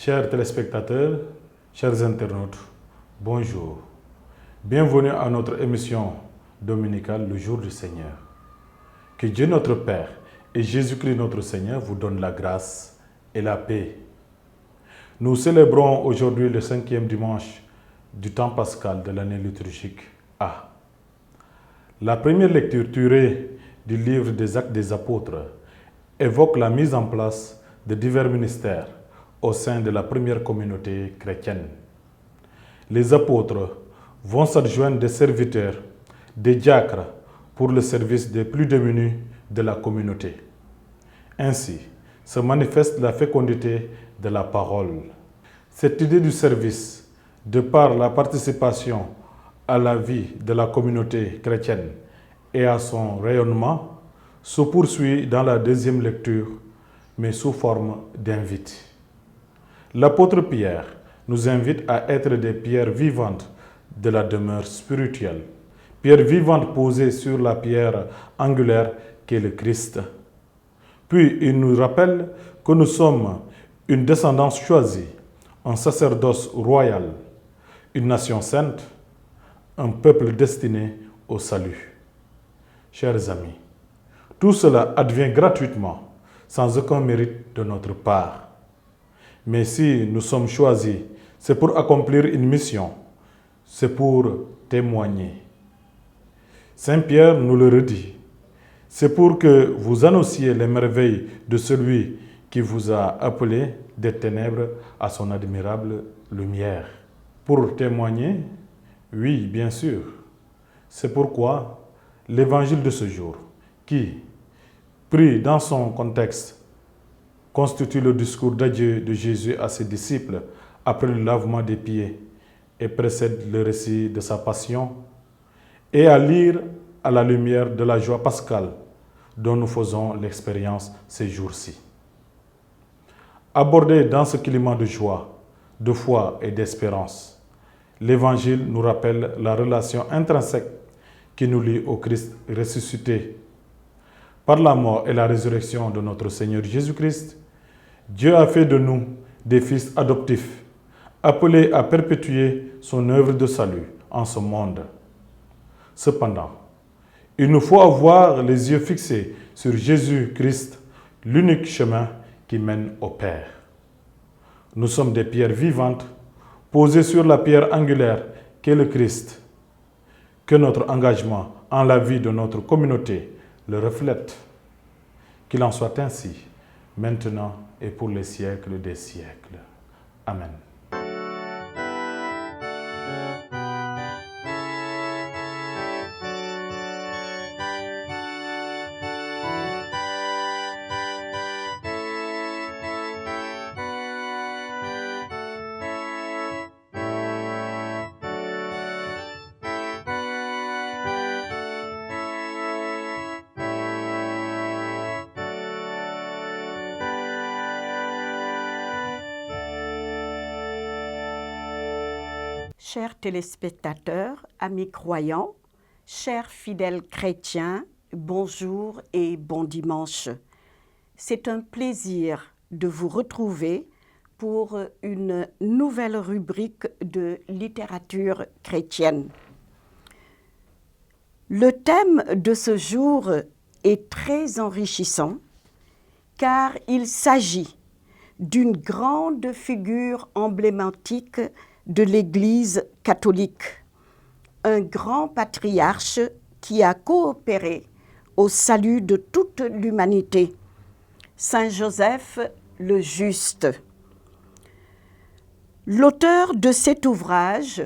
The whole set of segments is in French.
Chers téléspectateurs, chers internautes, bonjour. Bienvenue à notre émission dominicale Le Jour du Seigneur. Que Dieu notre Père et Jésus-Christ notre Seigneur vous donnent la grâce et la paix. Nous célébrons aujourd'hui le 5e dimanche du temps pascal de l'année liturgique A. La première lecture tirée du livre des Actes des Apôtres évoque la mise en place de divers ministères au sein de la première communauté chrétienne. Les apôtres vont s'adjoindre des serviteurs, des diacres pour le service des plus démunis de la communauté. Ainsi se manifeste la fécondité de la parole. Cette idée du service, de par la participation à la vie de la communauté chrétienne et à son rayonnement, se poursuit dans la deuxième lecture, mais sous forme d'invite. L'apôtre Pierre nous invite à être des pierres vivantes de la demeure spirituelle, pierres vivantes posées sur la pierre angulaire qu'est le Christ. Puis il nous rappelle que nous sommes une descendance choisie, un sacerdoce royal, une nation sainte, un peuple destiné au salut. Chers amis, tout cela advient gratuitement, sans aucun mérite de notre part. Mais si nous sommes choisis, c'est pour accomplir une mission, c'est pour témoigner. Saint Pierre nous le redit, c'est pour que vous annonciez les merveilles de celui qui vous a appelé des ténèbres à son admirable lumière. Pour témoigner, oui, bien sûr. C'est pourquoi l'évangile de ce jour, qui, pris dans son contexte, constitue le discours d'adieu de Jésus à ses disciples après le lavement des pieds et précède le récit de sa passion, et à lire à la lumière de la joie pascale dont nous faisons l'expérience ces jours-ci. Abordé dans ce climat de joie, de foi et d'espérance, l'Évangile nous rappelle la relation intrinsèque qui nous lie au Christ ressuscité. Par la mort et la résurrection de notre Seigneur Jésus-Christ, Dieu a fait de nous des fils adoptifs, appelés à perpétuer son œuvre de salut en ce monde. Cependant, il nous faut avoir les yeux fixés sur Jésus-Christ, l'unique chemin qui mène au Père. Nous sommes des pierres vivantes posées sur la pierre angulaire qu'est le Christ. Que notre engagement en la vie de notre communauté le reflète. Qu'il en soit ainsi, maintenant et pour les siècles des siècles. Amen. Chers téléspectateurs, amis croyants, chers fidèles chrétiens, bonjour et bon dimanche. C'est un plaisir de vous retrouver pour une nouvelle rubrique de littérature chrétienne. Le thème de ce jour est très enrichissant car il s'agit d'une grande figure emblématique de l'Église catholique, un grand patriarche qui a coopéré au salut de toute l'humanité, Saint Joseph le Juste. L'auteur de cet ouvrage,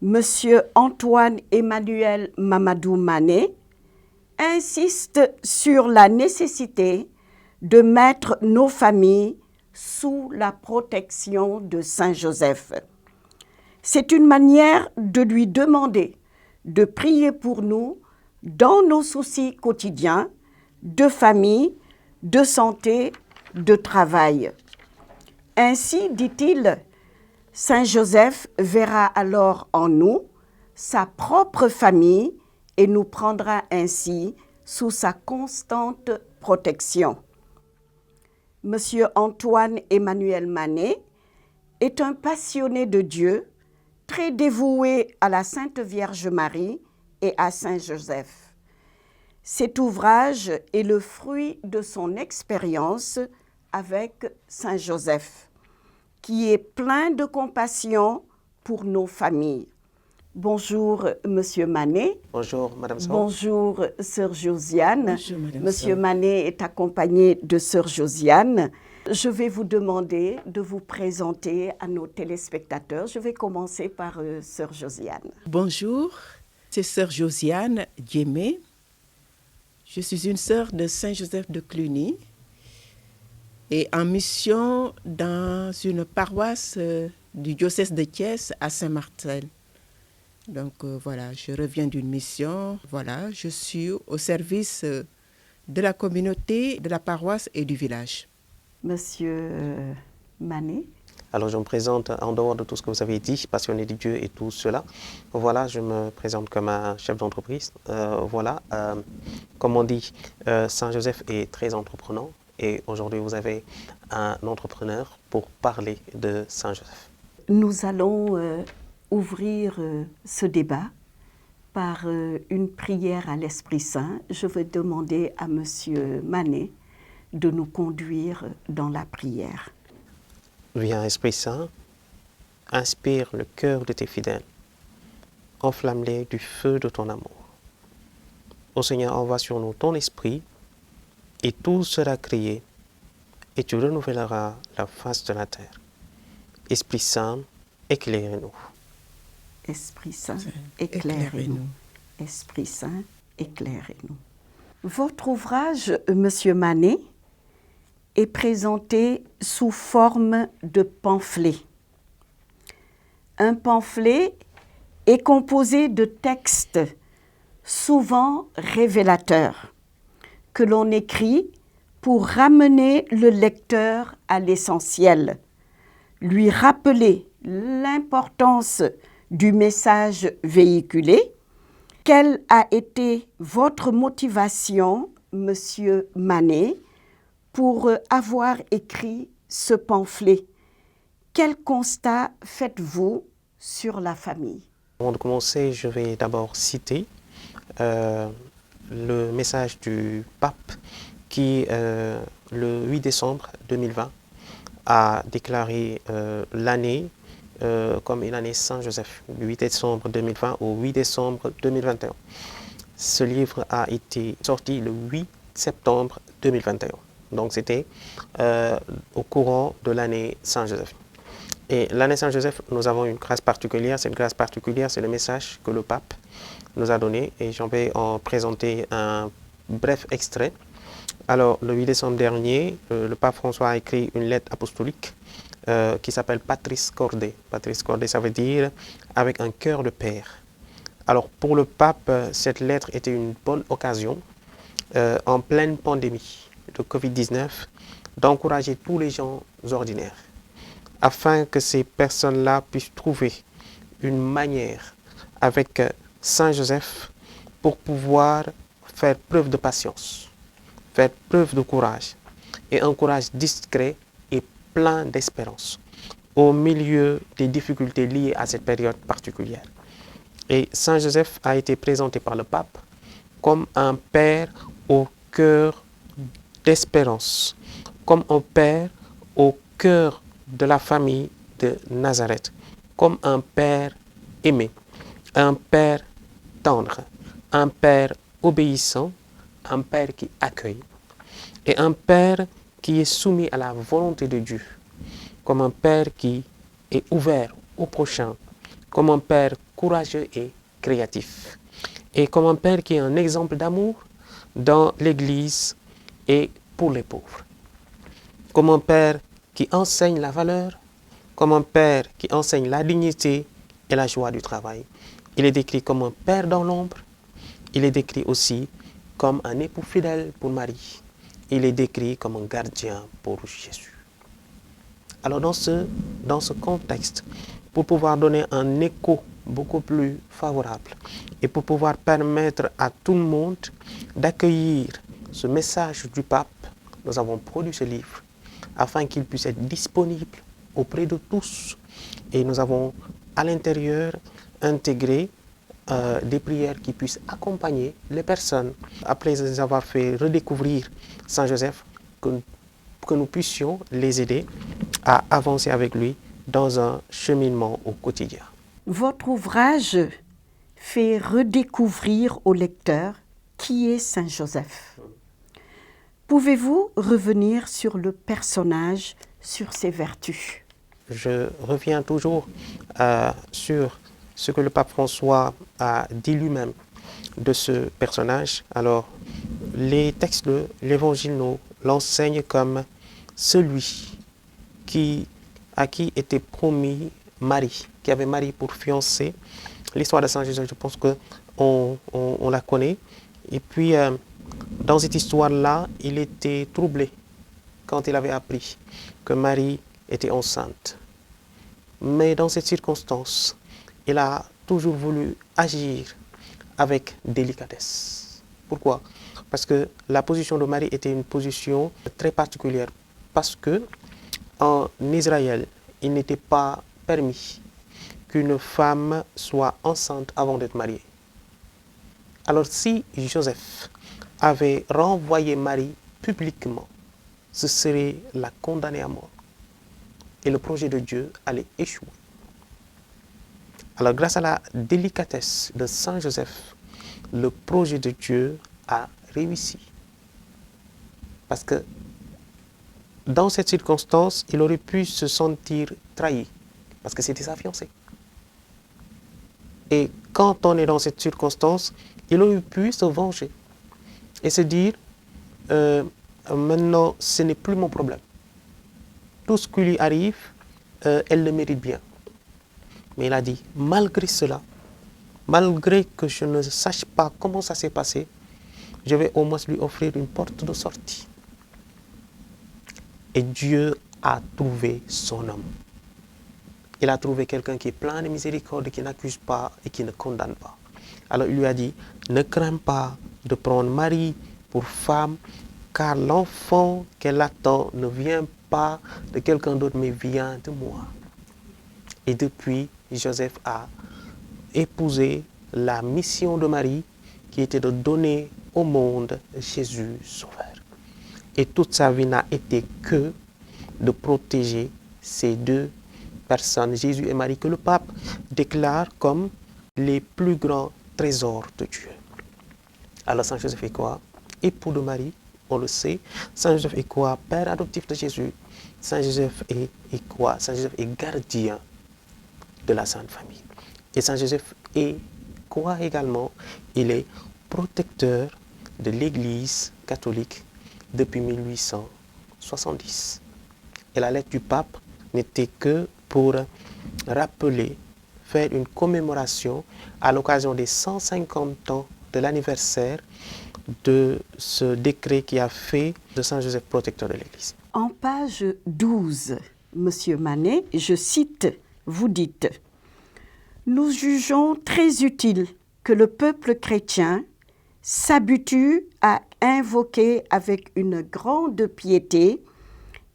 Monsieur Antoine-Emmanuel Mamadou Mané, insiste sur la nécessité de mettre nos familles sous la protection de Saint Joseph. C'est une manière de lui demander de prier pour nous dans nos soucis quotidiens, de famille, de santé, de travail. Ainsi, dit-il, Saint Joseph verra alors en nous sa propre famille et nous prendra ainsi sous sa constante protection. Monsieur Antoine-Emmanuel Mané est un passionné de Dieu, très dévoué à la Sainte Vierge Marie et à Saint Joseph. Cet ouvrage est le fruit de son expérience avec Saint Joseph, qui est plein de compassion pour nos familles. Bonjour, Monsieur Manet. Bonjour, Madame Sow. Bonjour, Sœur Josiane. Bonjour, Madame Monsieur Sow. Manet est accompagné de Sœur Josiane. Je vais vous demander de vous présenter à nos téléspectateurs. Je vais commencer par Sœur Josiane. Bonjour, c'est Sœur Josiane Diémé. Je suis une sœur de Saint-Joseph de Cluny et en mission dans une paroisse du diocèse de Thiès à Saint-Martin. Donc voilà, je reviens d'une mission. Voilà, je suis au service de la communauté, de la paroisse et du village. Monsieur Manet. Alors je me présente en dehors de tout ce que vous avez dit, passionné de Dieu et tout cela. Voilà, je me présente comme un chef d'entreprise. Comme on dit, Saint-Joseph est très entreprenant et aujourd'hui vous avez un entrepreneur pour parler de Saint-Joseph. Nous allons ouvrir ce débat par une prière à l'Esprit Saint. Je vais demander à Monsieur Manet de nous conduire dans la prière. Viens, Esprit Saint, inspire le cœur de tes fidèles, enflamme-les du feu de ton amour. Ô Seigneur, envoie sur nous ton esprit, et tout sera créé, et tu renouvelleras la face de la terre. Esprit Saint, éclairez-nous. Esprit Saint, éclairez-nous. Esprit Saint, éclairez-nous. Votre ouvrage, Monsieur Manet, est présenté sous forme de pamphlet. Un pamphlet est composé de textes souvent révélateurs que l'on écrit pour ramener le lecteur à l'essentiel, lui rappeler l'importance du message véhiculé. Quelle a été votre motivation, Monsieur Manet, pour avoir écrit ce pamphlet? Quel constat faites-vous sur la famille? Avant de commencer, je vais d'abord citer le message du pape qui, le 8 décembre 2020, a déclaré l'année comme une année Saint-Joseph, du 8 décembre 2020 au 8 décembre 2021. Ce livre a été sorti le 8 septembre 2021. Donc c'était au courant de l'année Saint-Joseph. Et l'année Saint-Joseph, nous avons une grâce particulière. Cette grâce particulière, c'est le message que le pape nous a donné. Et j'en vais en présenter un bref extrait. Alors, le 8 décembre dernier, le pape François a écrit une lettre apostolique qui s'appelle Patris Corde. Patris Corde, ça veut dire « avec un cœur de père ». Alors, pour le pape, cette lettre était une bonne occasion, en pleine pandémie de Covid-19, d'encourager tous les gens ordinaires, afin que ces personnes-là puissent trouver une manière avec Saint Joseph pour pouvoir faire preuve de patience, faire preuve de courage, et un courage discret et plein d'espérance au milieu des difficultés liées à cette période particulière. Et Saint Joseph a été présenté par le pape comme un père au cœur d'espérance, comme un père au cœur de la famille de Nazareth, comme un père aimé, un père tendre, un père obéissant, un père qui accueille, et un père qui est soumis à la volonté de Dieu, comme un père qui est ouvert au prochain, comme un père courageux et créatif, et comme un père qui est un exemple d'amour dans l'Église et pour les pauvres, comme un père qui enseigne la valeur, comme un père qui enseigne la dignité et la joie du travail. Il est décrit comme un père dans l'ombre, il est décrit aussi comme un époux fidèle pour Marie, il est décrit comme un gardien pour Jésus. Alors dans ce contexte, pour pouvoir donner un écho beaucoup plus favorable et pour pouvoir permettre à tout le monde d'accueillir ce message du pape, nous avons produit ce livre afin qu'il puisse être disponible auprès de tous. Et nous avons à l'intérieur intégré des prières qui puissent accompagner les personnes. Après les avoir fait redécouvrir Saint Joseph, que nous puissions les aider à avancer avec lui dans un cheminement au quotidien. Votre ouvrage fait redécouvrir au lecteur qui est Saint Joseph. Pouvez-vous revenir sur le personnage, sur ses vertus? Je reviens toujours sur ce que le pape François a dit lui-même de ce personnage. Alors, les textes de l'Évangile nous l'enseignent comme celui à qui était promis Marie, qui avait Marie pour fiancée. L'histoire de Saint Joseph, je pense qu'on la connaît. Et puis, dans cette histoire-là, il était troublé quand il avait appris que Marie était enceinte. Mais dans cette circonstance, il a toujours voulu agir avec délicatesse. Pourquoi? Parce que la position de Marie était une position très particulière. Parce que en Israël, il n'était pas permis qu'une femme soit enceinte avant d'être mariée. Alors si Joseph avait renvoyé Marie publiquement, ce serait la condamner à mort. Et le projet de Dieu allait échouer. Alors grâce à la délicatesse de Saint Joseph, le projet de Dieu a réussi. Parce que dans cette circonstance, il aurait pu se sentir trahi, parce que c'était sa fiancée. Et quand on est dans cette circonstance, il aurait pu se venger et se dire, maintenant, ce n'est plus mon problème. Tout ce qui lui arrive, elle le mérite bien. Mais il a dit, malgré cela, malgré que je ne sache pas comment ça s'est passé, je vais au moins lui offrir une porte de sortie. Et Dieu a trouvé son homme. Il a trouvé quelqu'un qui est plein de miséricorde, qui n'accuse pas et qui ne condamne pas. Alors il lui a dit, ne crains pas de prendre Marie pour femme, car l'enfant qu'elle attend ne vient pas de quelqu'un d'autre, mais vient de moi. Et depuis, Joseph a épousé la mission de Marie, qui était de donner au monde Jésus Sauveur. Et toute sa vie n'a été que de protéger ces deux personnes, Jésus et Marie, que le pape déclare comme les plus grands trésors de Dieu. Alors Saint Joseph est quoi? Époux de Marie, on le sait. Saint Joseph est quoi? Père adoptif de Jésus. Saint Joseph est quoi? Saint Joseph est gardien de la Sainte Famille. Et Saint Joseph est quoi également? Il est protecteur de l'Église catholique depuis 1870. Et la lettre du pape n'était que pour rappeler, faire une commémoration à l'occasion des 150 ans de l'anniversaire de ce décret qui a fait de Saint Joseph protecteur de l'Église. En page 12, Monsieur Manet, je cite, vous dites « Nous jugeons très utile que le peuple chrétien s'habitue à invoquer avec une grande piété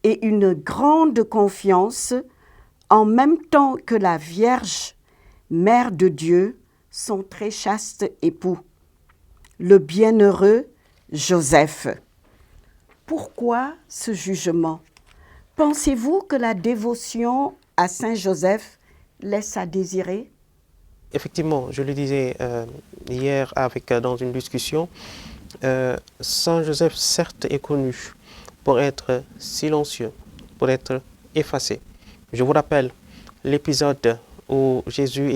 et une grande confiance, en même temps que la Vierge, Mère de Dieu, son très chaste époux, le bienheureux Joseph. » Pourquoi ce jugement? Pensez-vous que la dévotion à Saint Joseph laisse à désirer? Effectivement, je le disais hier dans une discussion, Saint Joseph certes est connu pour être silencieux, pour être effacé. Je vous rappelle l'épisode où Jésus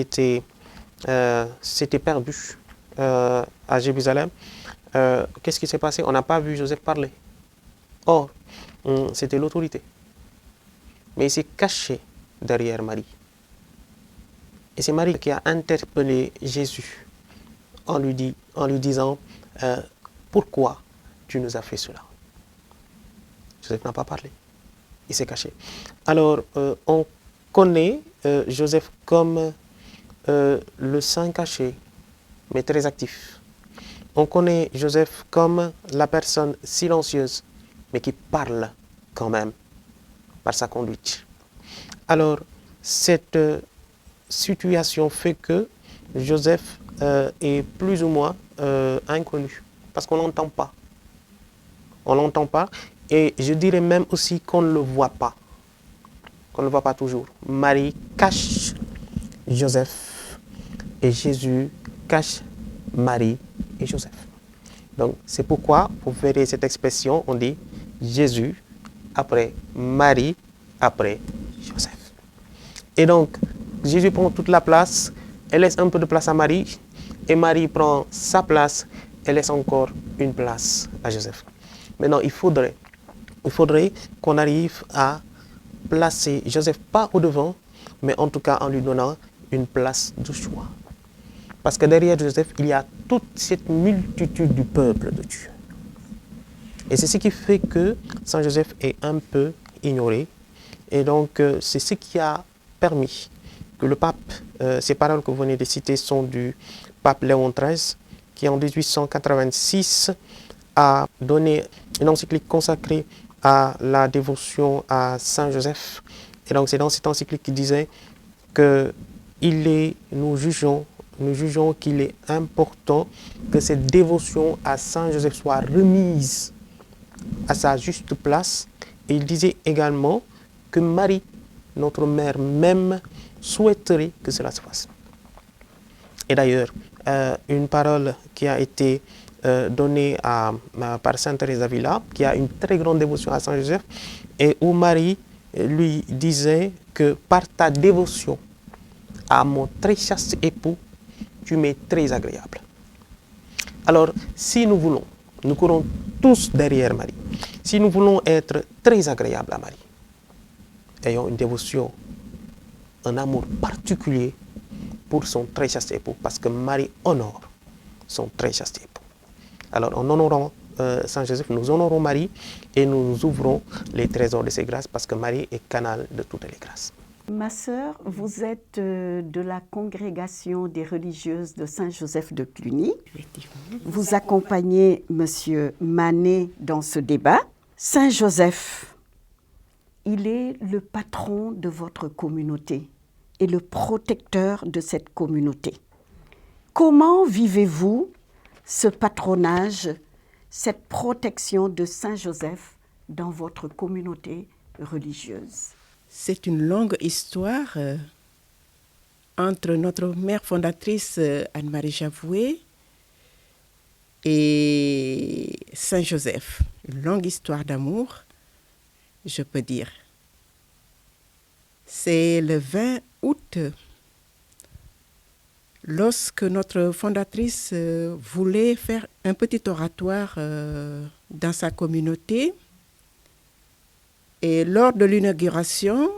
s'était perdu à Jérusalem. Qu'est-ce qui s'est passé? On n'a pas vu Joseph parler. Or, c'était l'autorité. Mais il s'est caché derrière Marie. Et c'est Marie qui a interpellé Jésus en lui disant « Pourquoi tu nous as fait cela ?» Joseph n'a pas parlé. Il s'est caché. Alors, on connaît Joseph comme le saint caché, mais très actif. On connaît Joseph comme la personne silencieuse, mais qui parle quand même par sa conduite. Alors, cette situation fait que Joseph est plus ou moins inconnu, parce qu'on n'entend pas. On n'entend pas, et je dirais même aussi qu'on ne le voit pas. Qu'on ne le voit pas toujours. Marie cache Joseph, et Jésus cache Marie et Joseph. Donc, c'est pourquoi, vous verrez cette expression, on dit Jésus, après Marie, après Joseph. Et donc, Jésus prend toute la place, elle laisse un peu de place à Marie, et Marie prend sa place, elle laisse encore une place à Joseph. Maintenant, il faudrait qu'on arrive à placer Joseph pas au devant, mais en tout cas en lui donnant une place de choix. Parce que derrière Joseph, il y a toute cette multitude du peuple de Dieu. Et c'est ce qui fait que Saint Joseph est un peu ignoré. Et donc, c'est ce qui a permis que le pape, ces paroles que vous venez de citer sont du pape Léon XIII, qui en 1886 a donné une encyclique consacrée à la dévotion à Saint Joseph. Et donc, c'est dans cette encyclique qu'il disait que nous jugeons qu'il est important que cette dévotion à Saint Joseph soit remise à sa juste place. Et il disait également que Marie, notre mère même, souhaiterait que cela se fasse. Et d'ailleurs, une parole qui a été donnée par Sainte Thérèse d'Avila, qui a une très grande dévotion à Saint Joseph, et où Marie lui disait que par ta dévotion à mon très chaste époux, tu m'es très agréable. Alors, si nous courons tous derrière Marie, si nous voulons être très agréables à Marie, ayons une dévotion, un amour particulier pour son très chaste époux, parce que Marie honore son très chaste époux. Alors, en honorant Saint Joseph, nous honorons Marie et nous ouvrons les trésors de ses grâces, parce que Marie est canal de toutes les grâces. Ma sœur, vous êtes de la congrégation des religieuses de Saint-Joseph de Cluny. Vous accompagnez M. Manet dans ce débat. Saint-Joseph, il est le patron de votre communauté et le protecteur de cette communauté. Comment vivez-vous ce patronage, cette protection de Saint-Joseph dans votre communauté religieuse? C'est une longue histoire entre notre mère fondatrice Anne-Marie Javoué et Saint-Joseph. Une longue histoire d'amour, je peux dire. C'est le 20 août, lorsque notre fondatrice voulait faire un petit oratoire dans sa communauté. Et lors de l'inauguration,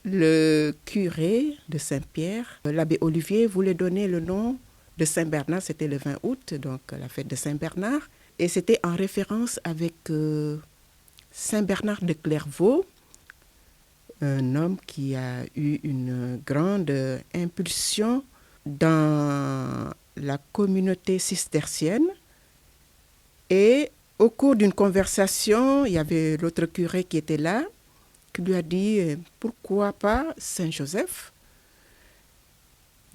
le curé de Saint-Pierre, l'abbé Olivier, voulait donner le nom de Saint-Bernard. C'était le 20 août, donc la fête de Saint-Bernard. Et c'était en référence avec Saint-Bernard de Clairvaux, un homme qui a eu une grande impulsion dans la communauté cistercienne. Et au cours d'une conversation, il y avait l'autre curé qui était là, qui lui a dit « Pourquoi pas Saint-Joseph ?»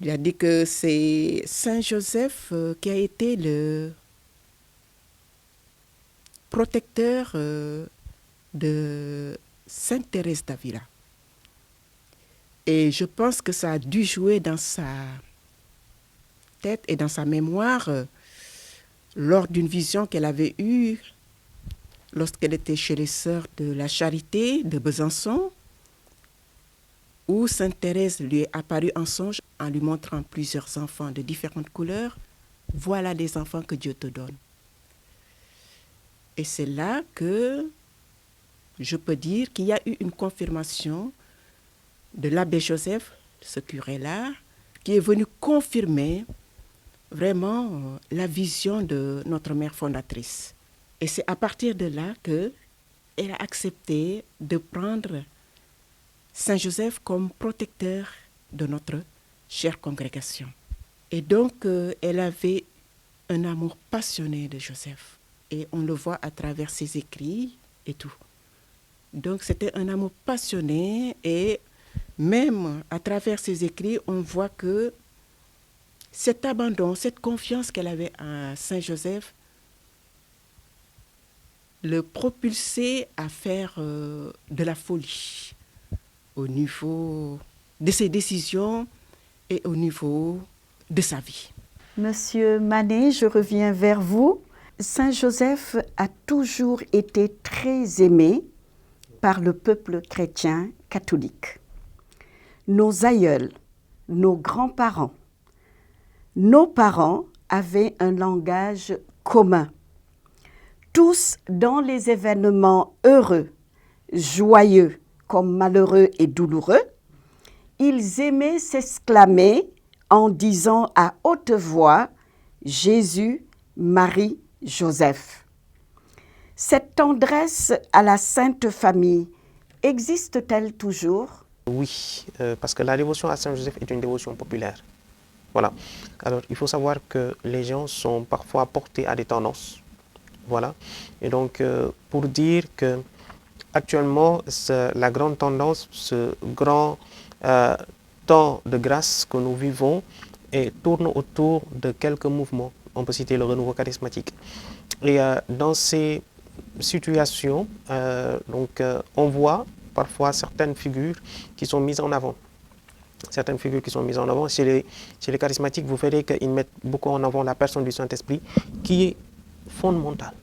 Il a dit que c'est Saint-Joseph qui a été le protecteur de Sainte Thérèse d'Avila. Et je pense que ça a dû jouer dans sa tête et dans sa mémoire lors d'une vision qu'elle avait eue lorsqu'elle était chez les Sœurs de la Charité de Besançon, où Sainte Thérèse lui est apparue en songe en lui montrant plusieurs enfants de différentes couleurs. Voilà des enfants que Dieu te donne. Et c'est là que je peux dire qu'il y a eu une confirmation de l'abbé Joseph, ce curé-là, qui est venu confirmer vraiment la vision de notre mère fondatrice. Et c'est à partir de là qu'elle a accepté de prendre Saint-Joseph comme protecteur de notre chère congrégation. Et donc, elle avait un amour passionné de Joseph. Et on le voit à travers ses écrits et tout. Donc, c'était un amour passionné et même à travers ses écrits, on voit que cet abandon, cette confiance qu'elle avait à Saint Joseph le propulsait à faire de la folie au niveau de ses décisions et au niveau de sa vie. Monsieur Manet, je reviens vers vous. Saint Joseph a toujours été très aimé par le peuple chrétien catholique. Nos aïeuls, nos grands-parents, nos parents avaient un langage commun. Tous dans les événements heureux, joyeux comme malheureux et douloureux, ils aimaient s'exclamer en disant à haute voix « Jésus, Marie, Joseph ». Cette tendresse à la Sainte Famille existe-t-elle toujours? Oui, parce que la dévotion à Saint Joseph est une dévotion populaire. Voilà. Alors, il faut savoir que les gens sont parfois portés à des tendances. Voilà. Et donc, pour dire que actuellement, la grande tendance, ce grand temps de grâce que nous vivons tourne autour de quelques mouvements. On peut citer le renouveau charismatique. Et dans ces situations, on voit parfois certaines figures qui sont mises en avant. Certaines figures qui sont mises en avant. Chez les charismatiques, vous verrez qu'ils mettent beaucoup en avant la personne du Saint-Esprit qui est fondamentale.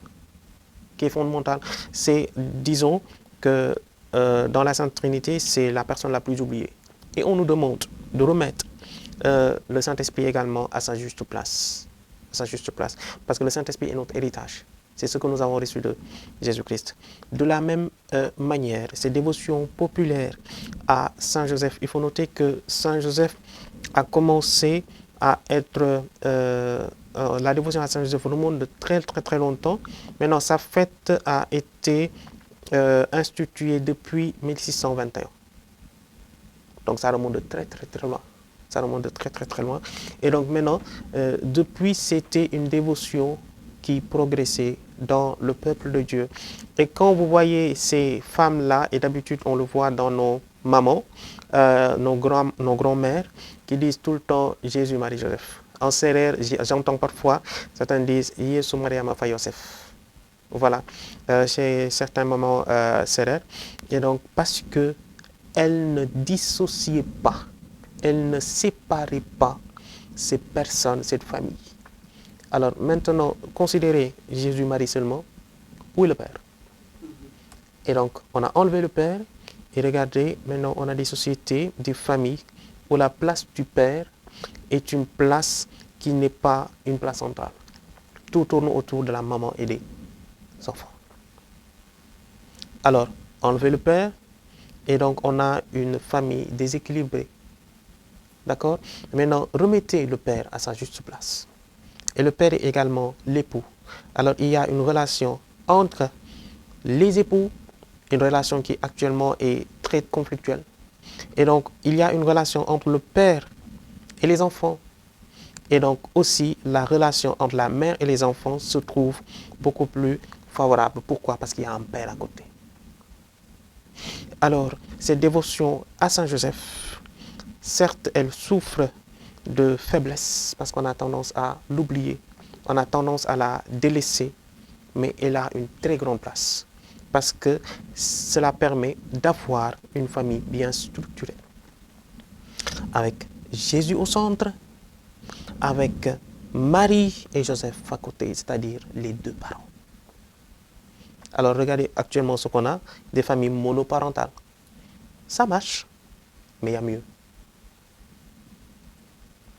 C'est, disons, que dans la Sainte Trinité, c'est la personne la plus oubliée. Et on nous demande de remettre le Saint-Esprit également à sa juste place. Parce que le Saint-Esprit est notre héritage. C'est ce que nous avons reçu de Jésus-Christ. De la même manière, ces dévotions populaires à Saint Joseph, il faut noter que Saint Joseph a commencé à être... la dévotion à Saint Joseph remonte de très longtemps. Maintenant, sa fête a été instituée depuis 1621. Donc ça remonte de très loin. Ça remonte de très loin. Et donc maintenant, depuis, c'était une dévotion qui progressait dans le peuple de Dieu. Et quand vous voyez ces femmes-là, et d'habitude on le voit dans nos mamans, nos grands-mères, qui disent tout le temps Jésus, Marie, Joseph. En sérère, j'entends parfois certains disent Yesu Maria Mafa Yosef. Voilà, chez certains mamans sérères. Et donc, parce que elles ne dissociaient pas, elles ne séparaient pas ces personnes, cette famille. Alors maintenant, considérez Jésus-Marie seulement, où est le Père? Et donc, on a enlevé le Père, et regardez, maintenant on a des sociétés, des familles, où la place du Père est une place qui n'est pas une place centrale. Tout tourne autour de la maman et des enfants. Alors, enlever le Père, et donc on a une famille déséquilibrée. D'accord? Maintenant, remettez le Père à sa juste place. Et le Père est également l'époux. Alors, il y a une relation entre les époux, une relation qui actuellement est très conflictuelle. Et donc, il y a une relation entre le Père et les enfants. Et donc, aussi, la relation entre la mère et les enfants se trouve beaucoup plus favorable. Pourquoi? Parce qu'il y a un Père à côté. Alors, cette dévotion à Saint Joseph, certes, elle souffre de faiblesse, parce qu'on a tendance à l'oublier, on a tendance à la délaisser, mais elle a une très grande place, parce que cela permet d'avoir une famille bien structurée, avec Jésus au centre, avec Marie et Joseph à côté, c'est-à-dire les deux parents. Alors regardez actuellement ce qu'on a, des familles monoparentales. Ça marche, mais il y a mieux.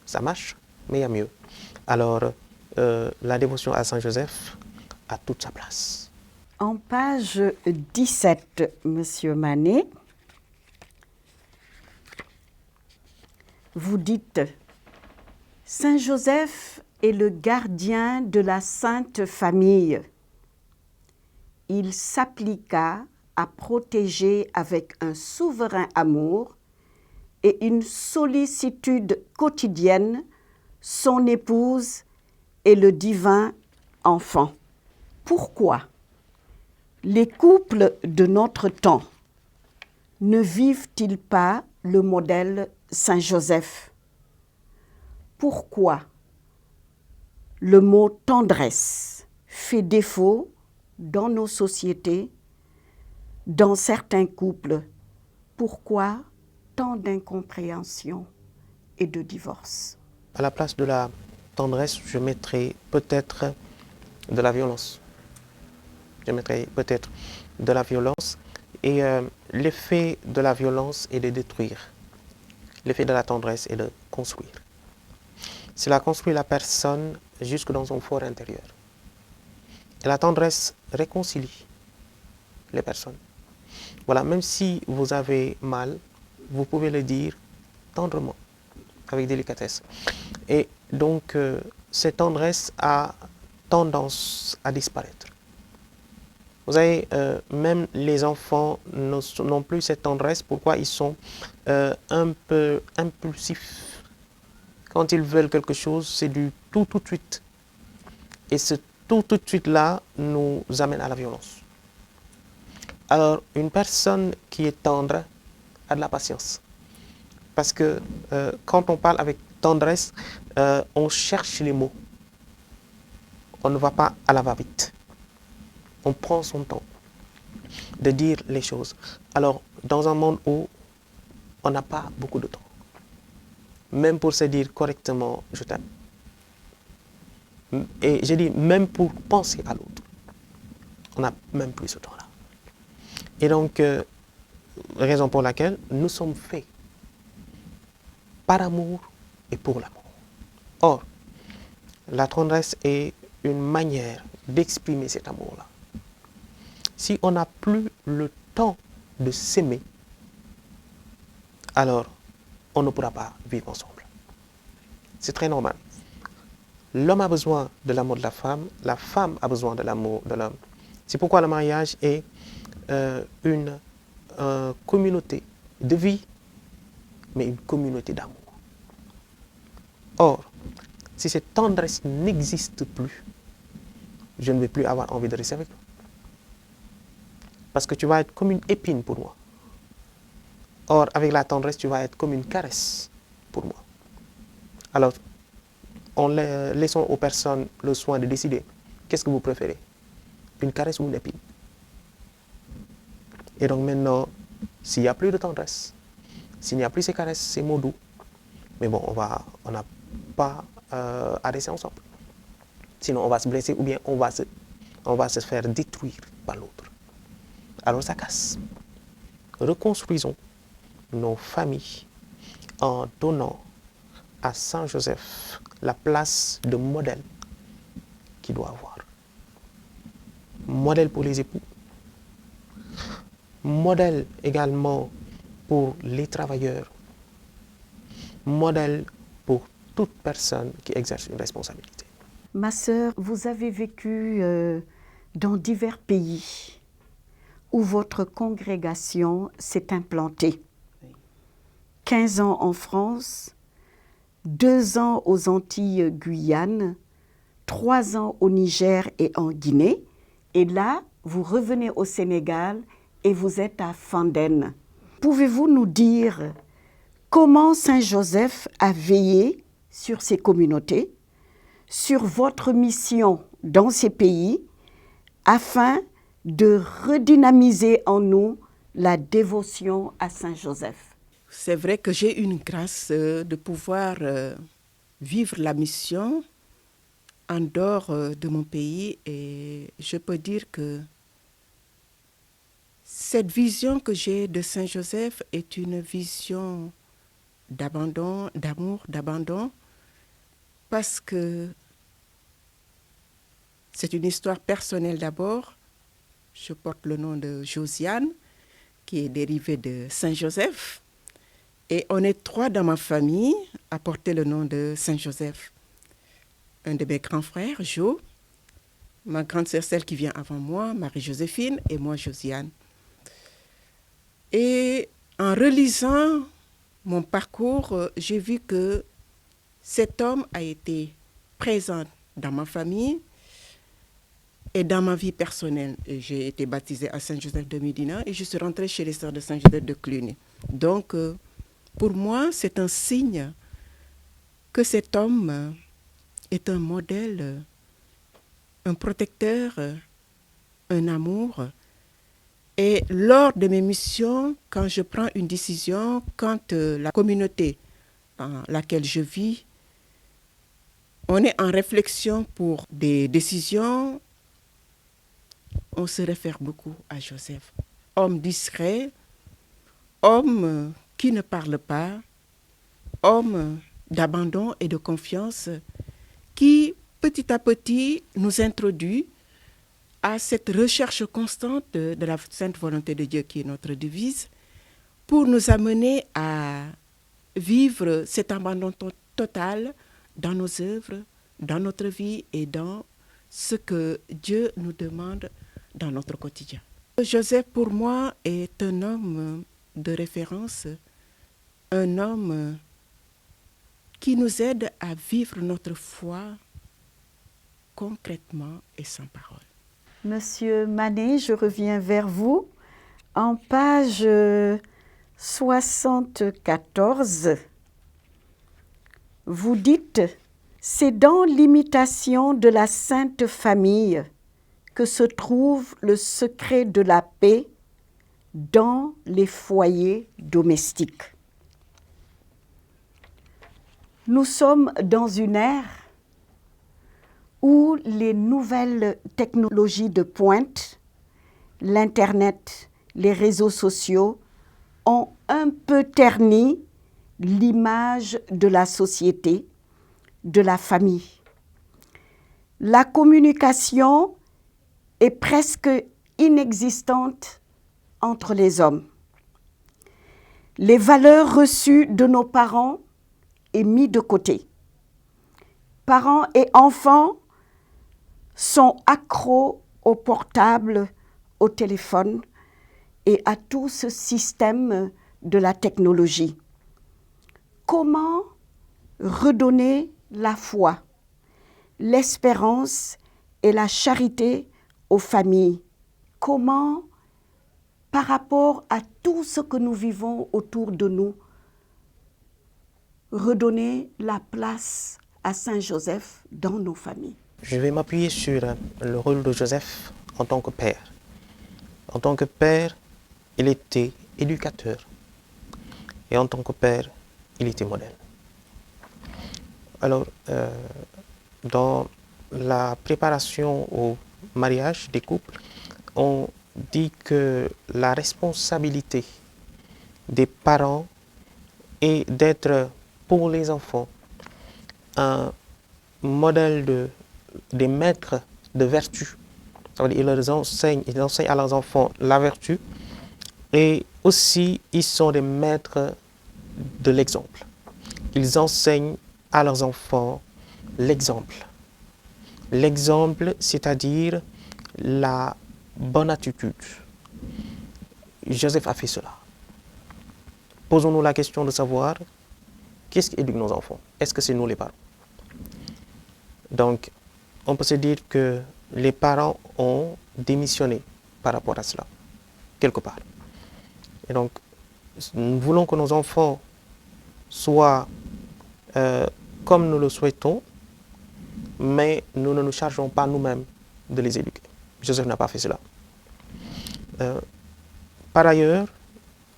Ça marche, mais il y a mieux. Alors, la dévotion à Saint Joseph a toute sa place. En page 17, Monsieur Manet, vous dites « Saint Joseph est le gardien de la Sainte Famille. Il s'appliqua à protéger avec un souverain amour et une sollicitude quotidienne son épouse et le divin enfant. » Pourquoi les couples de notre temps ne vivent-ils pas le modèle Saint-Joseph. Pourquoi le mot tendresse fait défaut dans nos sociétés, dans certains couples? Pourquoi tant d'incompréhension et de divorce? À la place de la tendresse, je mettrais peut-être de la violence. Je mettrais peut-être de la violence. Et l'effet de la violence est de détruire. L'effet de la tendresse est de construire. Cela construit la personne jusque dans son fort intérieur. Et la tendresse réconcilie les personnes. Voilà, même si vous avez mal, vous pouvez le dire tendrement, avec délicatesse. Et donc, cette tendresse a tendance à disparaître. Vous savez, même les enfants n'ont plus cette tendresse. Pourquoi? Ils sont un peu impulsifs. Quand ils veulent quelque chose, c'est du tout de suite. Et ce tout de suite-là nous amène à la violence. Alors, une personne qui est tendre a de la patience. Parce que quand on parle avec tendresse, on cherche les mots. On ne va pas à la va-vite. On prend son temps de dire les choses. Alors, dans un monde où on n'a pas beaucoup de temps, même pour se dire correctement « je t'aime », et je dis même pour penser à l'autre, on n'a même plus ce temps-là. Et donc, raison pour laquelle nous sommes faits par amour et pour l'amour. Or, la tendresse est une manière d'exprimer cet amour-là. Si on n'a plus le temps de s'aimer, alors on ne pourra pas vivre ensemble. C'est très normal. L'homme a besoin de l'amour de la femme a besoin de l'amour de l'homme. C'est pourquoi le mariage est une communauté de vie, mais une communauté d'amour. Or, si cette tendresse n'existe plus, je ne vais plus avoir envie de rester avec toi. Parce que tu vas être comme une épine pour moi. Or, avec la tendresse, tu vas être comme une caresse pour moi. Alors, laissons aux personnes le soin de décider. Qu'est-ce que vous préférez? Une caresse ou une épine? Et donc maintenant, s'il n'y a plus de tendresse, s'il n'y a plus ces caresses, ces mots doux, mais bon, on n'a pas à rester ensemble. Sinon, on va se blesser ou bien on va se faire détruire par l'autre. Alors ça casse. Reconstruisons nos familles en donnant à Saint Joseph la place de modèle qu'il doit avoir. Modèle pour les époux, modèle également pour les travailleurs, modèle pour toute personne qui exerce une responsabilité. Ma sœur, vous avez vécu dans divers pays où votre congrégation s'est implantée. 15 ans en France, 2 ans aux Antilles Guyane, 3 ans au Niger et en Guinée. Et là, vous revenez au Sénégal et vous êtes à Fandène. Pouvez-vous nous dire comment Saint-Joseph a veillé sur ces communautés, sur votre mission dans ces pays, afin de redynamiser en nous la dévotion à Saint-Joseph? C'est vrai que j'ai une grâce de pouvoir vivre la mission en dehors de mon pays, et je peux dire que cette vision que j'ai de Saint-Joseph est une vision d'abandon, d'amour, d'abandon, parce que c'est une histoire personnelle d'abord. Je porte le nom de Josiane, qui est dérivé de Saint-Joseph. Et on est 3 dans ma famille à porter le nom de Saint-Joseph. Un de mes grands frères, Jo, ma grande sœur, celle qui vient avant moi, Marie-Joséphine, et moi, Josiane. Et en relisant mon parcours, j'ai vu que cet homme a été présent dans ma famille et dans ma vie personnelle. J'ai été baptisée à Saint-Joseph de Médina et je suis rentrée chez les sœurs de Saint-Joseph de Cluny. Donc, Pour moi, c'est un signe que cet homme est un modèle, un protecteur, un amour. Et lors de mes missions, quand je prends une décision, quand la communauté dans laquelle je vis, on est en réflexion pour des décisions, on se réfère beaucoup à Joseph. Homme discret, homme qui ne parle pas, homme d'abandon et de confiance, qui petit à petit nous introduit à cette recherche constante de la sainte volonté de Dieu qui est notre devise, pour nous amener à vivre cet abandon total dans nos œuvres, dans notre vie et dans ce que Dieu nous demande dans notre quotidien. Joseph, pour moi, est un homme de référence, un homme qui nous aide à vivre notre foi concrètement et sans parole. Monsieur Manet, je reviens vers vous. En page 74, vous dites « C'est dans l'imitation de la Sainte Famille que se trouve le secret de la paix dans les foyers domestiques. » Nous sommes dans une ère où les nouvelles technologies de pointe, l'Internet, les réseaux sociaux, ont un peu terni l'image de la société, de la famille. La communication est presque inexistante entre les hommes. Les valeurs reçues de nos parents est mis de côté. Parents et enfants sont accros au portable, au téléphone et à tout ce système de la technologie. Comment redonner la foi, l'espérance et la charité aux familles? Comment, par rapport à tout ce que nous vivons autour de nous, redonner la place à Saint Joseph dans nos familles? Je vais m'appuyer sur le rôle de Joseph en tant que père. En tant que père, il était éducateur. Et en tant que père, il était modèle. Alors, dans la préparation au mariage des couples, on dit que la responsabilité des parents est d'être pour les enfants un modèle des maîtres de vertu. Ils enseignent à leurs enfants la vertu et aussi ils sont des maîtres de l'exemple. Ils enseignent à leurs enfants l'exemple. L'exemple, c'est-à-dire la bonne attitude. Joseph a fait cela. Posons-nous la question de savoir qu'est-ce qui éduque nos enfants? Est-ce que c'est nous les parents? Donc, on peut se dire que les parents ont démissionné par rapport à cela, quelque part. Et donc, nous voulons que nos enfants soient comme nous le souhaitons, mais nous ne nous chargeons pas nous-mêmes de les éduquer. Joseph n'a pas fait cela. Par ailleurs,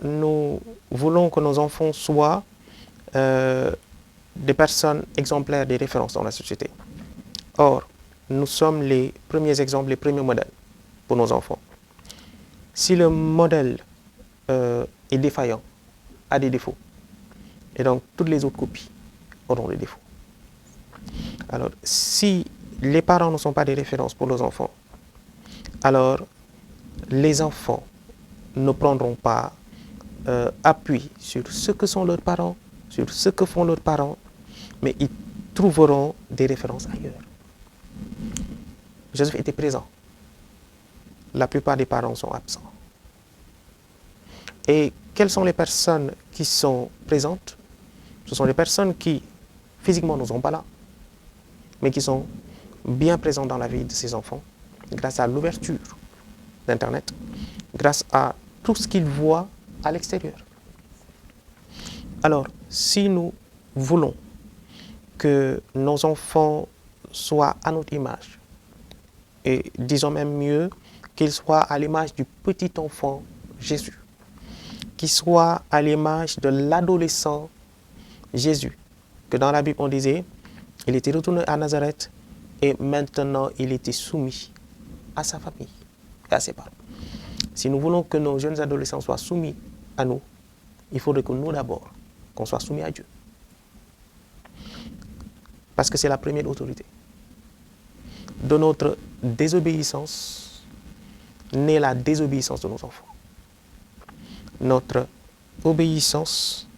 nous voulons que nos enfants soient des personnes exemplaires, des références dans la société. Or, nous sommes les premiers exemples, les premiers modèles pour nos enfants. Si le modèle est défaillant, a des défauts, et donc toutes les autres copies auront des défauts. Alors, si les parents ne sont pas des références pour nos enfants, alors les enfants ne prendront pas appui sur ce que sont leurs parents, sur ce que font leurs parents, mais ils trouveront des références ailleurs. Joseph était présent. La plupart des parents sont absents. Et quelles sont les personnes qui sont présentes? Ce sont les personnes qui, physiquement, ne sont pas là, mais qui sont bien présentes dans la vie de ces enfants, grâce à l'ouverture d'Internet, grâce à tout ce qu'ils voient à l'extérieur. Alors, si nous voulons que nos enfants soient à notre image, et disons même mieux, qu'ils soient à l'image du petit enfant Jésus, qu'ils soient à l'image de l'adolescent Jésus, que dans la Bible on disait, il était retourné à Nazareth et maintenant il était soumis à sa famille et à ses parents. Si nous voulons que nos jeunes adolescents soient soumis à nous, il faudrait que nous d'abord, qu'on soit soumis à Dieu. Parce que c'est la première autorité. De notre désobéissance naît la désobéissance de nos enfants. Notre obéissance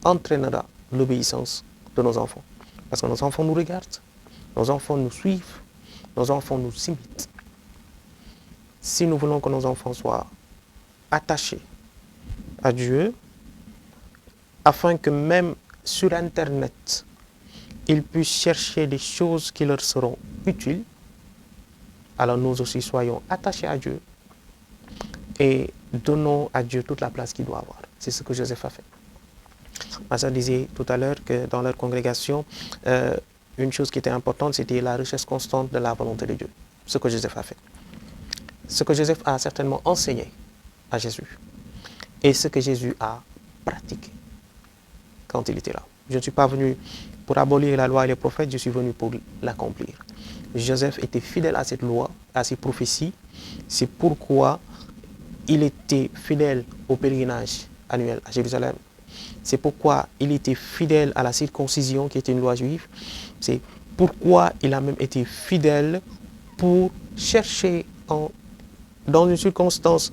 entraînera l'obéissance de nos enfants. Parce que nos enfants nous regardent, nos enfants nous suivent, nos enfants nous imitent. Si nous voulons que nos enfants soient attachés à Dieu, afin que même sur Internet, ils puissent chercher des choses qui leur seront utiles, alors nous aussi soyons attachés à Dieu et donnons à Dieu toute la place qu'il doit avoir. C'est ce que Joseph a fait. Ma sœur disait tout à l'heure que dans leur congrégation, une chose qui était importante, c'était la recherche constante de la volonté de Dieu. Ce que Joseph a fait. Ce que Joseph a certainement enseigné à Jésus. Et ce que Jésus a pratiqué quand il était là. Je ne suis pas venu pour abolir la loi et les prophètes, je suis venu pour l'accomplir. Joseph était fidèle à cette loi, à ces prophéties. C'est pourquoi il était fidèle au pèlerinage annuel à Jérusalem. C'est pourquoi il était fidèle à la circoncision qui était une loi juive. C'est pourquoi il a même été fidèle pour chercher dans une circonstance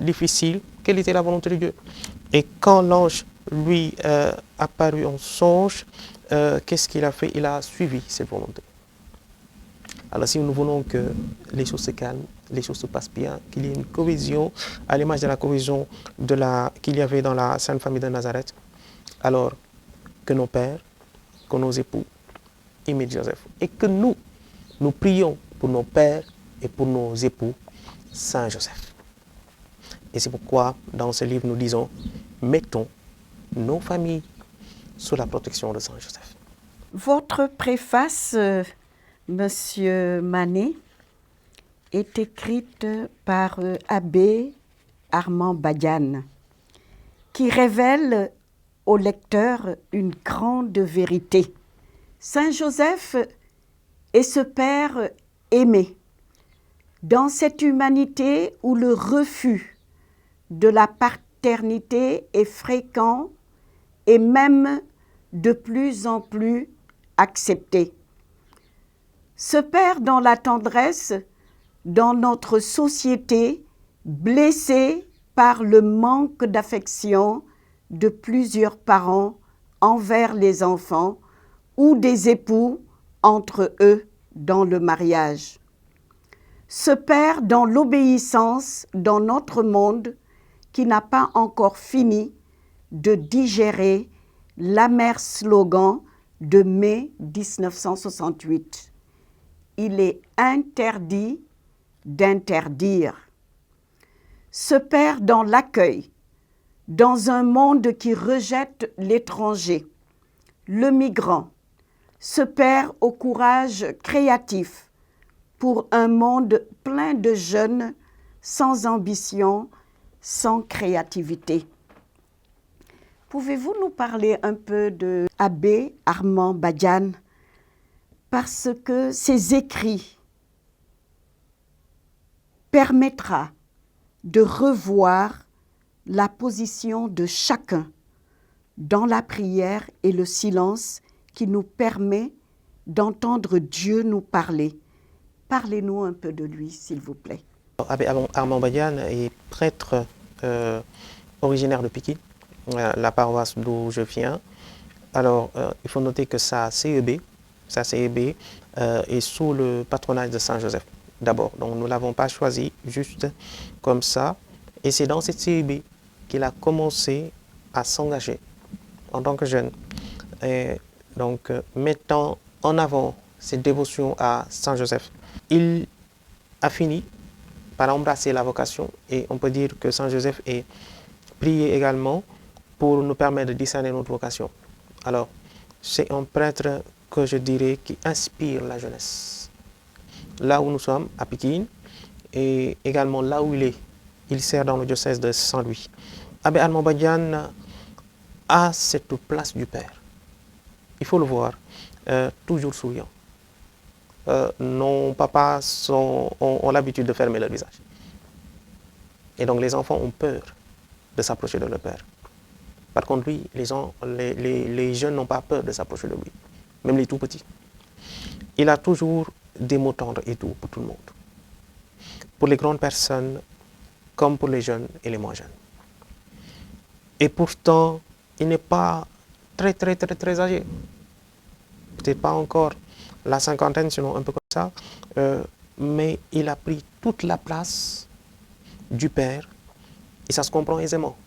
difficile quelle était la volonté de Dieu. Et quand l'ange lui apparut en songe, qu'est-ce qu'il a fait? Il a suivi cette volonté. Alors si nous voulons que les choses se calment, les choses se passent bien, qu'il y ait une cohésion, à l'image de la cohésion qu'il y avait dans la Sainte Famille de Nazareth, alors que nos pères, que nos époux imitent Joseph. Et que nous prions pour nos pères et pour nos époux, Saint Joseph. Et c'est pourquoi dans ce livre nous disons, mettons nos familles sous la protection de Saint Joseph. Votre préface, Monsieur Manet, est écrite par Abbé Armand Badiane, qui révèle au lecteur une grande vérité. Saint Joseph est ce Père aimé. Dans cette humanité où le refus de la paternité est fréquent et même de plus en plus accepté. Ce Père dans la tendresse, dans notre société, blessé par le manque d'affection de plusieurs parents envers les enfants ou des époux entre eux dans le mariage. Ce Père dans l'obéissance dans notre monde qui n'a pas encore fini de digérer l'amer slogan de mai 1968. Il est interdit d'interdire. Ce Père dans l'accueil, dans un monde qui rejette l'étranger, le migrant, ce Père au courage créatif pour un monde plein de jeunes sans ambition, sans créativité. Pouvez-vous nous parler un peu de Abbé Armand Badiane, parce que ses écrits permettra de revoir la position de chacun dans la prière et le silence qui nous permet d'entendre Dieu nous parler. Parlez-nous un peu de lui, s'il vous plaît. Abbé Armand Badiane est prêtre originaire de Pikine, la paroisse d'où je viens. Alors, il faut noter que sa CEB est sous le patronage de Saint Joseph d'abord. Donc, nous ne l'avons pas choisi juste comme ça. Et c'est dans cette CEB qu'il a commencé à s'engager en tant que jeune. Et donc, mettant en avant cette dévotion à Saint Joseph. Il a fini par embrasser la vocation et on peut dire que Saint Joseph est prié également pour nous permettre de discerner notre vocation. Alors, c'est un prêtre que je dirais qui inspire la jeunesse. Là où nous sommes, à Pikine, et également là où il sert dans le diocèse de Saint-Louis. Abbé Armand Badiane a cette place du Père. Il faut le voir, toujours souriant. Nos papas ont l'habitude de fermer leur visage. Et donc les enfants ont peur de s'approcher de leur père. Par contre, lui, les jeunes n'ont pas peur de s'approcher de lui, même les tout petits. Il a toujours des mots tendres et doux pour tout le monde. Pour les grandes personnes, comme pour les jeunes et les moins jeunes. Et pourtant, il n'est pas très âgé. Peut-être pas encore la cinquantaine, sinon un peu comme ça. Mais il a pris toute la place du Père. Et ça se comprend aisément.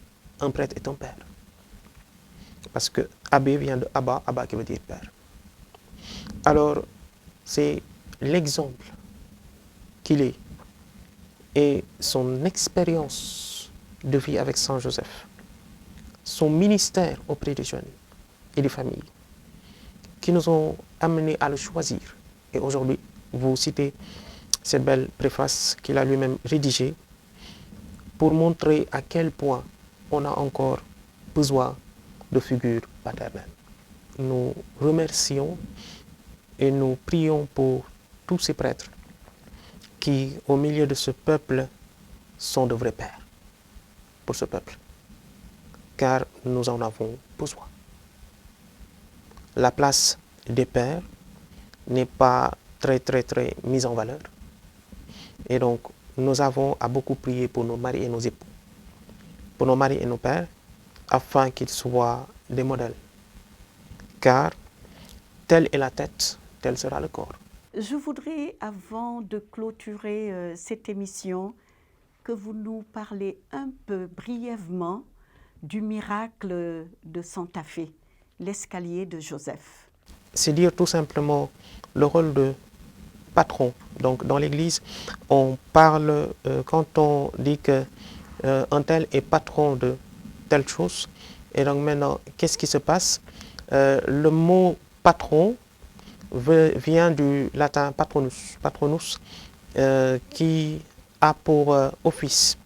Un prêtre est un père. Parce que abbé vient de Abba, Abba qui veut dire père. Alors, c'est l'exemple qu'il est et son expérience de vie avec Saint Joseph, son ministère auprès des jeunes et des familles, qui nous ont amenés à le choisir. Et aujourd'hui, vous citez cette belle préface qu'il a lui-même rédigée pour montrer à quel point on a encore besoin de figures paternelles. Nous remercions et nous prions pour tous ces prêtres qui, au milieu de ce peuple, sont de vrais pères pour ce peuple, car nous en avons besoin. La place des pères n'est pas très mise en valeur, et donc nous avons à beaucoup prier pour nos maris et nos époux, pour nos maris et nos pères, afin qu'ils soient des modèles, car telle est la tête, tel sera le corps. Je voudrais, avant de clôturer cette émission, que vous nous parlez un peu brièvement du miracle de Santa Fe, l'escalier de Joseph. C'est dire tout simplement le rôle de patron. Donc dans l'Église, on parle, quand on dit qu'un tel est patron de telle chose, et donc maintenant, qu'est-ce qui se passe? Le mot patron vient du latin patronus, qui a pour office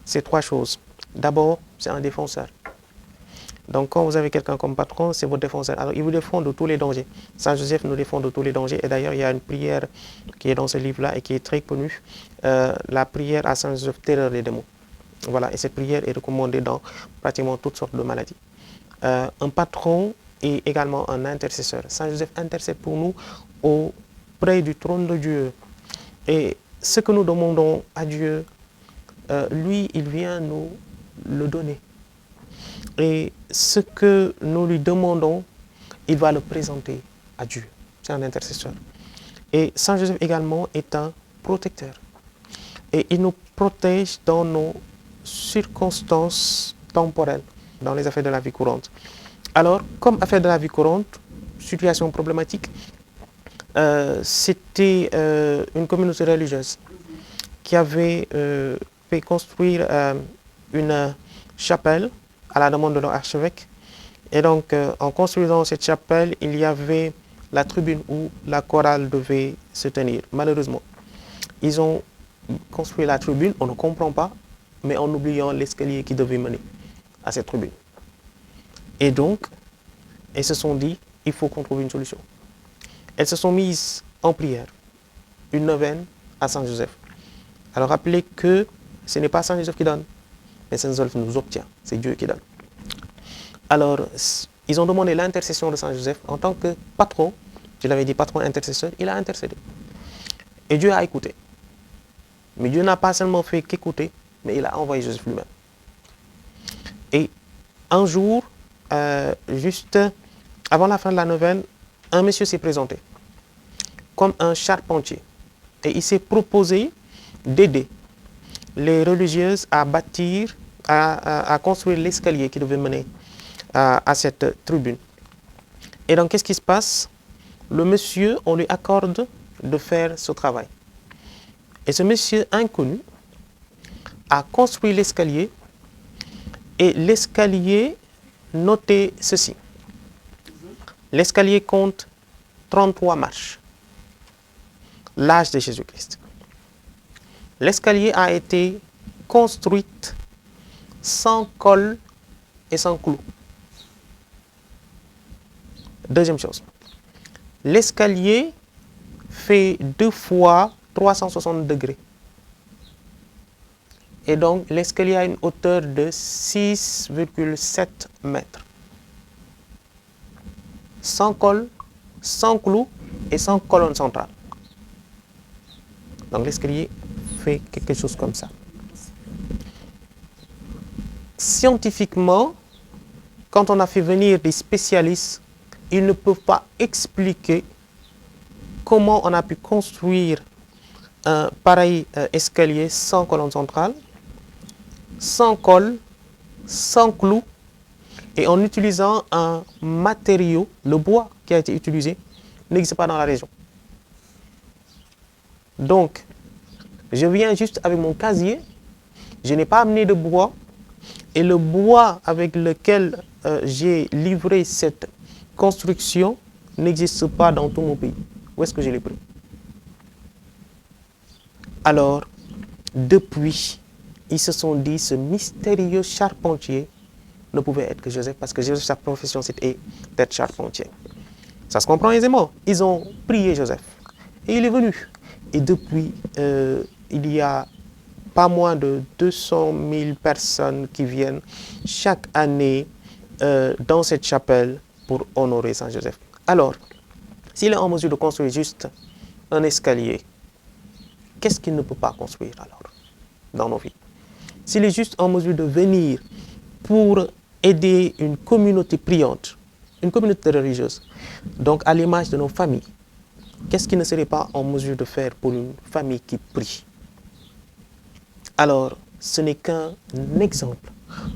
ces trois choses. D'abord, c'est un défenseur. Donc quand vous avez quelqu'un comme patron, c'est votre défenseur. Alors il vous défend de tous les dangers. Saint Joseph nous défend de tous les dangers. Et d'ailleurs, il y a une prière qui est dans ce livre-là et qui est très connue. La prière à Saint Joseph, terreur des démons. Voilà, et cette prière est recommandée dans pratiquement toutes sortes de maladies. Un patron est également un intercesseur. Saint Joseph intercède pour nous auprès du trône de Dieu. Et ce que nous demandons à Dieu, lui, il vient nous le donner. Et ce que nous lui demandons, il va le présenter à Dieu. C'est un intercesseur. Et Saint Joseph également est un protecteur. Et il nous protège dans nos circonstances temporelles, dans les affaires de la vie courante. Alors, comme affaire de la vie courante, situation problématique, c'était une communauté religieuse qui avait fait construire une chapelle à la demande de leur archevêque. Et donc, en construisant cette chapelle, il y avait la tribune où la chorale devait se tenir. Malheureusement, ils ont construit la tribune, on ne comprend pas, mais en oubliant l'escalier qui devait mener à cette tribune. Et donc, elles se sont dit, il faut qu'on trouve une solution. Elles se sont mises en prière, une neuvaine à Saint Joseph. Alors rappelez que ce n'est pas Saint Joseph qui donne, mais Saint Joseph nous obtient, c'est Dieu qui donne. Alors, ils ont demandé l'intercession de Saint Joseph en tant que patron, je l'avais dit patron intercesseur, il a intercédé. Et Dieu a écouté. Mais Dieu n'a pas seulement fait qu'écouter, mais il a envoyé Joseph lui-même. Et un jour, juste avant la fin de la neuvaine, un monsieur s'est présenté comme un charpentier. Et il s'est proposé d'aider les religieuses à bâtir, à construire l'escalier qui devait mener à cette tribune. Et donc, qu'est-ce qui se passe? Le monsieur, on lui accorde de faire ce travail. Et ce monsieur inconnu a construit l'escalier. Et l'escalier notez ceci. L'escalier compte 33 marches. L'âge de Jésus-Christ. L'escalier a été construit sans colle et sans clous. Deuxième chose, l'escalier fait 2 fois 360 degrés. Et donc, l'escalier a une hauteur de 6,7 mètres. Sans colle, sans clous et sans colonne centrale. Donc, l'escalier fait quelque chose comme ça. Scientifiquement, quand on a fait venir des spécialistes, ils ne peuvent pas expliquer comment on a pu construire un pareil escalier sans colonne centrale, sans colle, sans clous et en utilisant un matériau, le bois qui a été utilisé, n'existe pas dans la région. Donc, je viens juste avec mon casier, je n'ai pas amené de bois et le bois avec lequel j'ai livré cette construction n'existe pas dans tout mon pays. Où est-ce que je l'ai pris? Alors, depuis, ils se sont dit, ce mystérieux charpentier ne pouvait être que Joseph, parce que Joseph, sa profession, c'était d'être charpentier. Ça se comprend aisément. Ils ont prié Joseph. Et il est venu. Et depuis, il y a pas moins de 200 000 personnes qui viennent chaque année dans cette chapelle pour honorer Saint Joseph. Alors, s'il est en mesure de construire juste un escalier, qu'est-ce qu'il ne peut pas construire alors dans nos vies? S'il est juste en mesure de venir pour aider une communauté priante, une communauté religieuse, donc à l'image de nos familles, qu'est-ce qu'il ne serait pas en mesure de faire pour une famille qui prie? Alors, ce n'est qu'un exemple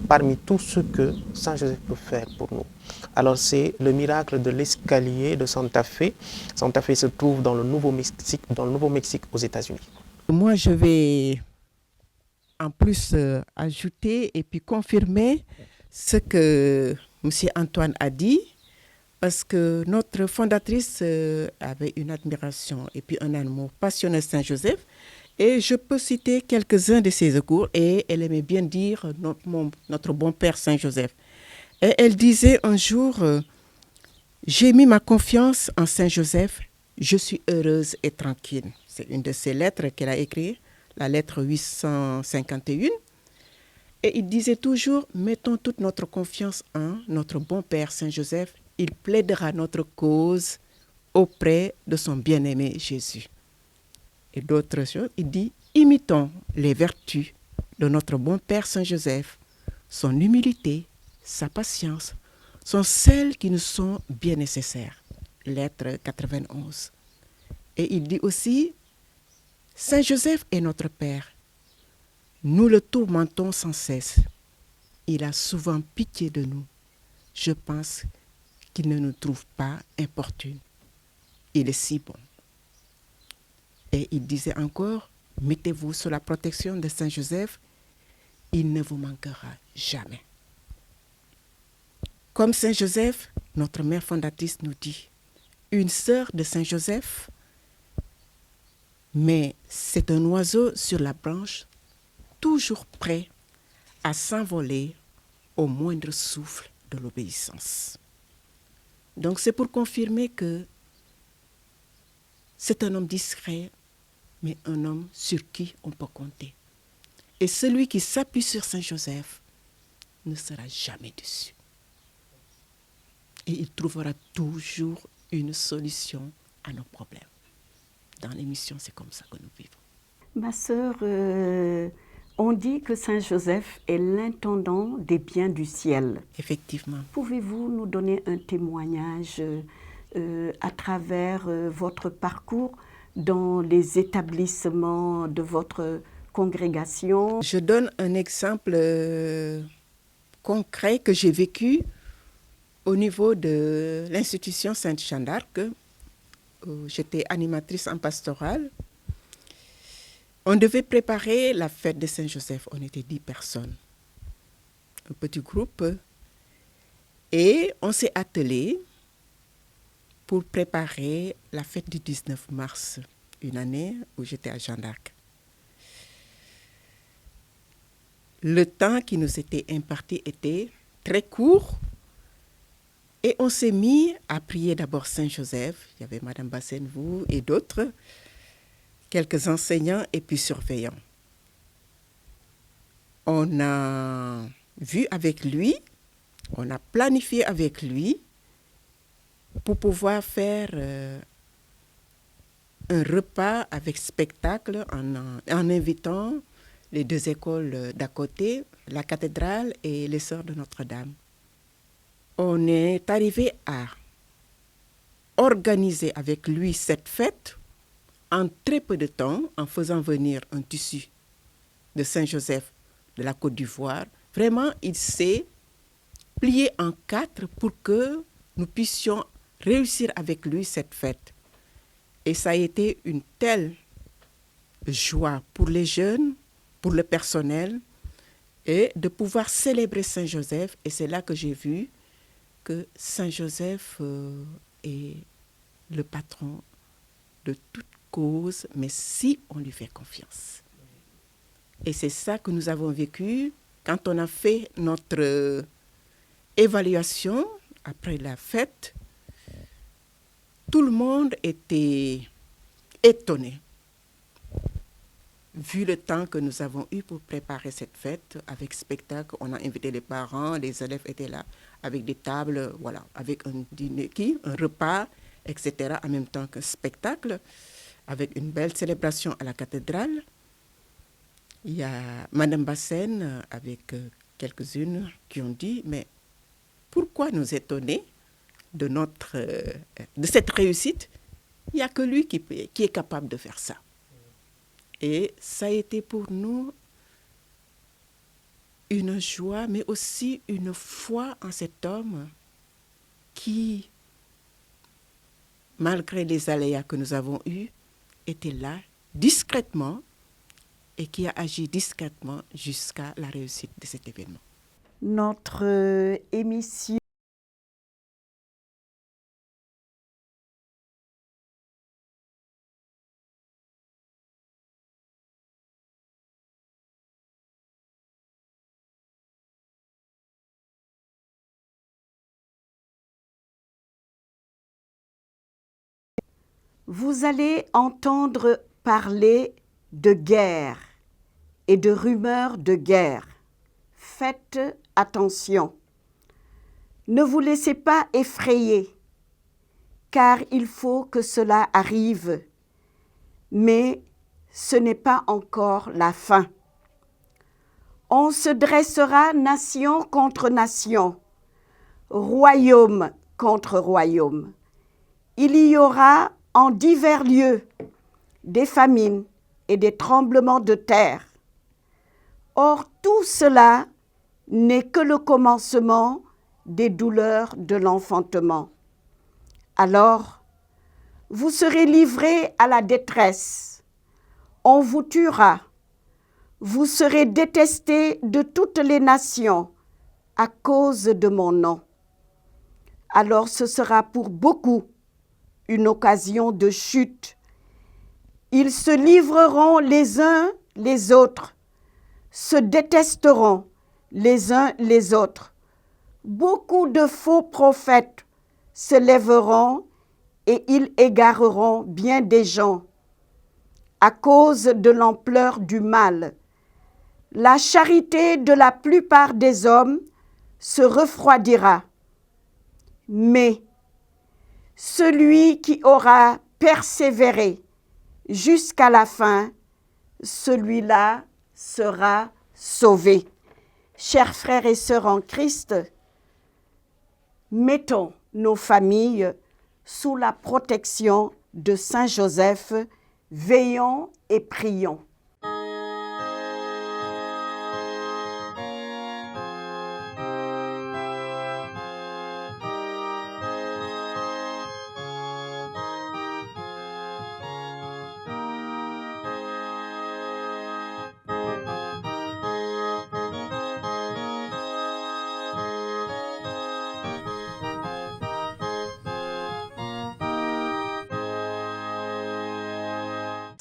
parmi tout ce que Saint Joseph peut faire pour nous. Alors, c'est le miracle de l'escalier de Santa Fe. Santa Fe se trouve dans le Nouveau-Mexique, aux États-Unis. Moi, je vais en plus ajouter et puis confirmer ce que M. Antoine a dit, parce que notre fondatrice avait une admiration et puis un amour passionné de Saint Joseph. Et je peux citer quelques-uns de ses cours, et elle aimait bien dire notre bon père Saint Joseph. Et elle disait un jour, j'ai mis ma confiance en Saint Joseph, je suis heureuse et tranquille. C'est une de ses lettres qu'elle a écrite, la lettre 851. Et il disait toujours, mettons toute notre confiance en notre bon père Saint Joseph, il plaidera notre cause auprès de son bien-aimé Jésus. Et d'autres choses, il dit, imitons les vertus de notre bon père Saint Joseph. Son humilité, sa patience sont celles qui nous sont bien nécessaires. Lettre 91. Et il dit aussi, Saint Joseph est notre Père. Nous le tourmentons sans cesse. Il a souvent pitié de nous. Je pense qu'il ne nous trouve pas importunes. Il est si bon. Et il disait encore, mettez-vous sous la protection de Saint Joseph, il ne vous manquera jamais. Comme Saint Joseph, notre mère fondatrice nous dit, une sœur de Saint Joseph, mais c'est un oiseau sur la branche, toujours prêt à s'envoler au moindre souffle de l'obéissance. Donc c'est pour confirmer que c'est un homme discret, mais un homme sur qui on peut compter. Et celui qui s'appuie sur Saint Joseph ne sera jamais déçu. Et il trouvera toujours une solution à nos problèmes. Dans l'émission, c'est comme ça que nous vivons. Ma sœur, on dit que Saint Joseph est l'intendant des biens du ciel. Effectivement. Pouvez-vous nous donner un témoignage à travers votre parcours dans les établissements de votre congrégation? Je donne un exemple concret que j'ai vécu au niveau de l'institution Sainte-Jeanne d'Arc. J'étais animatrice en pastorale. On devait préparer la fête de Saint-Joseph. On était 10 personnes. Un petit groupe. Et on s'est attelé pour préparer la fête du 19 mars, une année où j'étais à Jeanne d'Arc. Le temps qui nous était imparti était très court et on s'est mis à prier d'abord Saint-Joseph. Il y avait Madame Bassène, vous et d'autres, quelques enseignants et puis surveillants. On a vu avec lui, on a planifié avec lui pour pouvoir faire un repas avec spectacle en invitant les deux écoles d'à côté, la cathédrale et les Sœurs de Notre-Dame. On est arrivé à organiser avec lui cette fête en très peu de temps, en faisant venir un tissu de Saint-Joseph de la Côte d'Ivoire. Vraiment, il s'est plié en 4 pour que nous puissions réussir avec lui cette fête. Et ça a été une telle joie pour les jeunes, pour le personnel, et de pouvoir célébrer Saint-Joseph. Et c'est là que j'ai vu que Saint-Joseph est le patron de toute cause, mais si on lui fait confiance. Et c'est ça que nous avons vécu quand on a fait notre évaluation après la fête. Tout le monde était étonné, vu le temps que nous avons eu pour préparer cette fête avec spectacle. On a invité les parents, les élèves étaient là avec des tables, voilà, avec un dîner, un repas, etc. en même temps qu'un spectacle, avec une belle célébration à la cathédrale. Il y a Madame Bassène avec quelques-unes qui ont dit, mais pourquoi nous étonner de cette réussite? Il n'y a que lui qui est capable de faire ça. Et ça a été pour nous une joie, mais aussi une foi en cet homme qui, malgré les aléas que nous avons eus, était là discrètement et qui a agi discrètement jusqu'à la réussite de cet événement. Notre émission vous allez entendre parler de guerre et de rumeurs de guerre. Faites attention. Ne vous laissez pas effrayer, car il faut que cela arrive. Mais ce n'est pas encore la fin. On se dressera nation contre nation, royaume contre royaume. Il y aura en divers lieux des famines et des tremblements de terre. Or, tout cela n'est que le commencement des douleurs de l'enfantement. Alors, vous serez livrés à la détresse. On vous tuera. Vous serez détestés de toutes les nations à cause de mon nom. Alors ce sera pour beaucoup une occasion de chute. Ils se livreront les uns les autres, se détesteront les uns les autres. Beaucoup de faux prophètes se lèveront et ils égareront bien des gens. À cause de l'ampleur du mal, la charité de la plupart des hommes se refroidira. Mais celui qui aura persévéré jusqu'à la fin, celui-là sera sauvé. Chers frères et sœurs en Christ, mettons nos familles sous la protection de Saint Joseph, veillons et prions.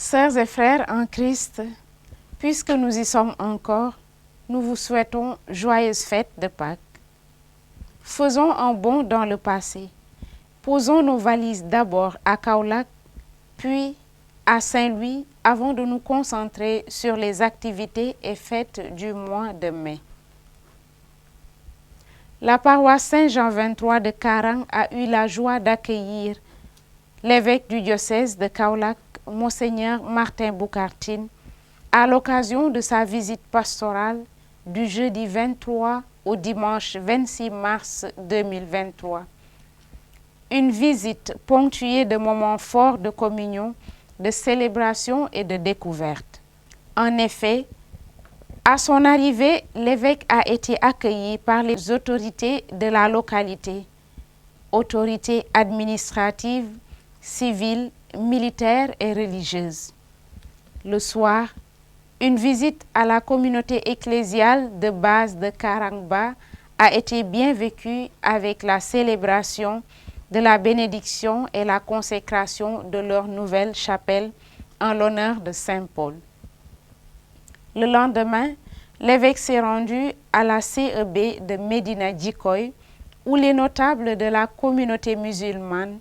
Sœurs et frères en Christ, puisque nous y sommes encore, nous vous souhaitons joyeuses fêtes de Pâques. Faisons un bond dans le passé. Posons nos valises d'abord à Kaolack, puis à Saint-Louis, avant de nous concentrer sur les activités et fêtes du mois de mai. La paroisse Saint-Jean 23 de Karang a eu la joie d'accueillir l'évêque du diocèse de Kaolack, Monseigneur Martin Boucard-Tine, à l'occasion de sa visite pastorale du jeudi 23 au dimanche 26 mars 2023. Une visite ponctuée de moments forts de communion, de célébration et de découverte. En effet, à son arrivée, l'évêque a été accueilli par les autorités de la localité, autorités administratives, civiles, militaires et religieuses. Le soir, une visite à la communauté ecclésiale de base de Karangba a été bien vécue avec la célébration de la bénédiction et la consécration de leur nouvelle chapelle en l'honneur de Saint Paul. Le lendemain, l'évêque s'est rendu à la CEB de Médina Djikoy, où les notables de la communauté musulmane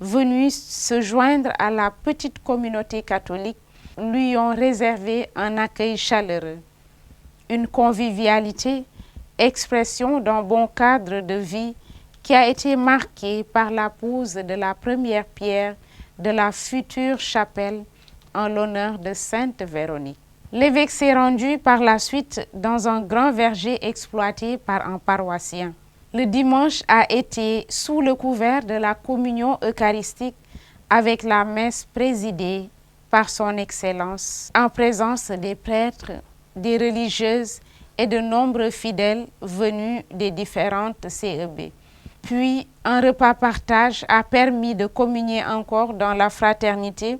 venus se joindre à la petite communauté catholique lui ont réservé un accueil chaleureux. Une convivialité, expression d'un bon cadre de vie qui a été marquée par la pose de la première pierre de la future chapelle en l'honneur de Sainte Véronique. L'évêque s'est rendu par la suite dans un grand verger exploité par un paroissien. Le dimanche a été sous le couvert de la communion eucharistique avec la messe présidée par son Excellence, en présence des prêtres, des religieuses et de nombreux fidèles venus des différentes CEB. Puis, un repas partage a permis de communier encore dans la fraternité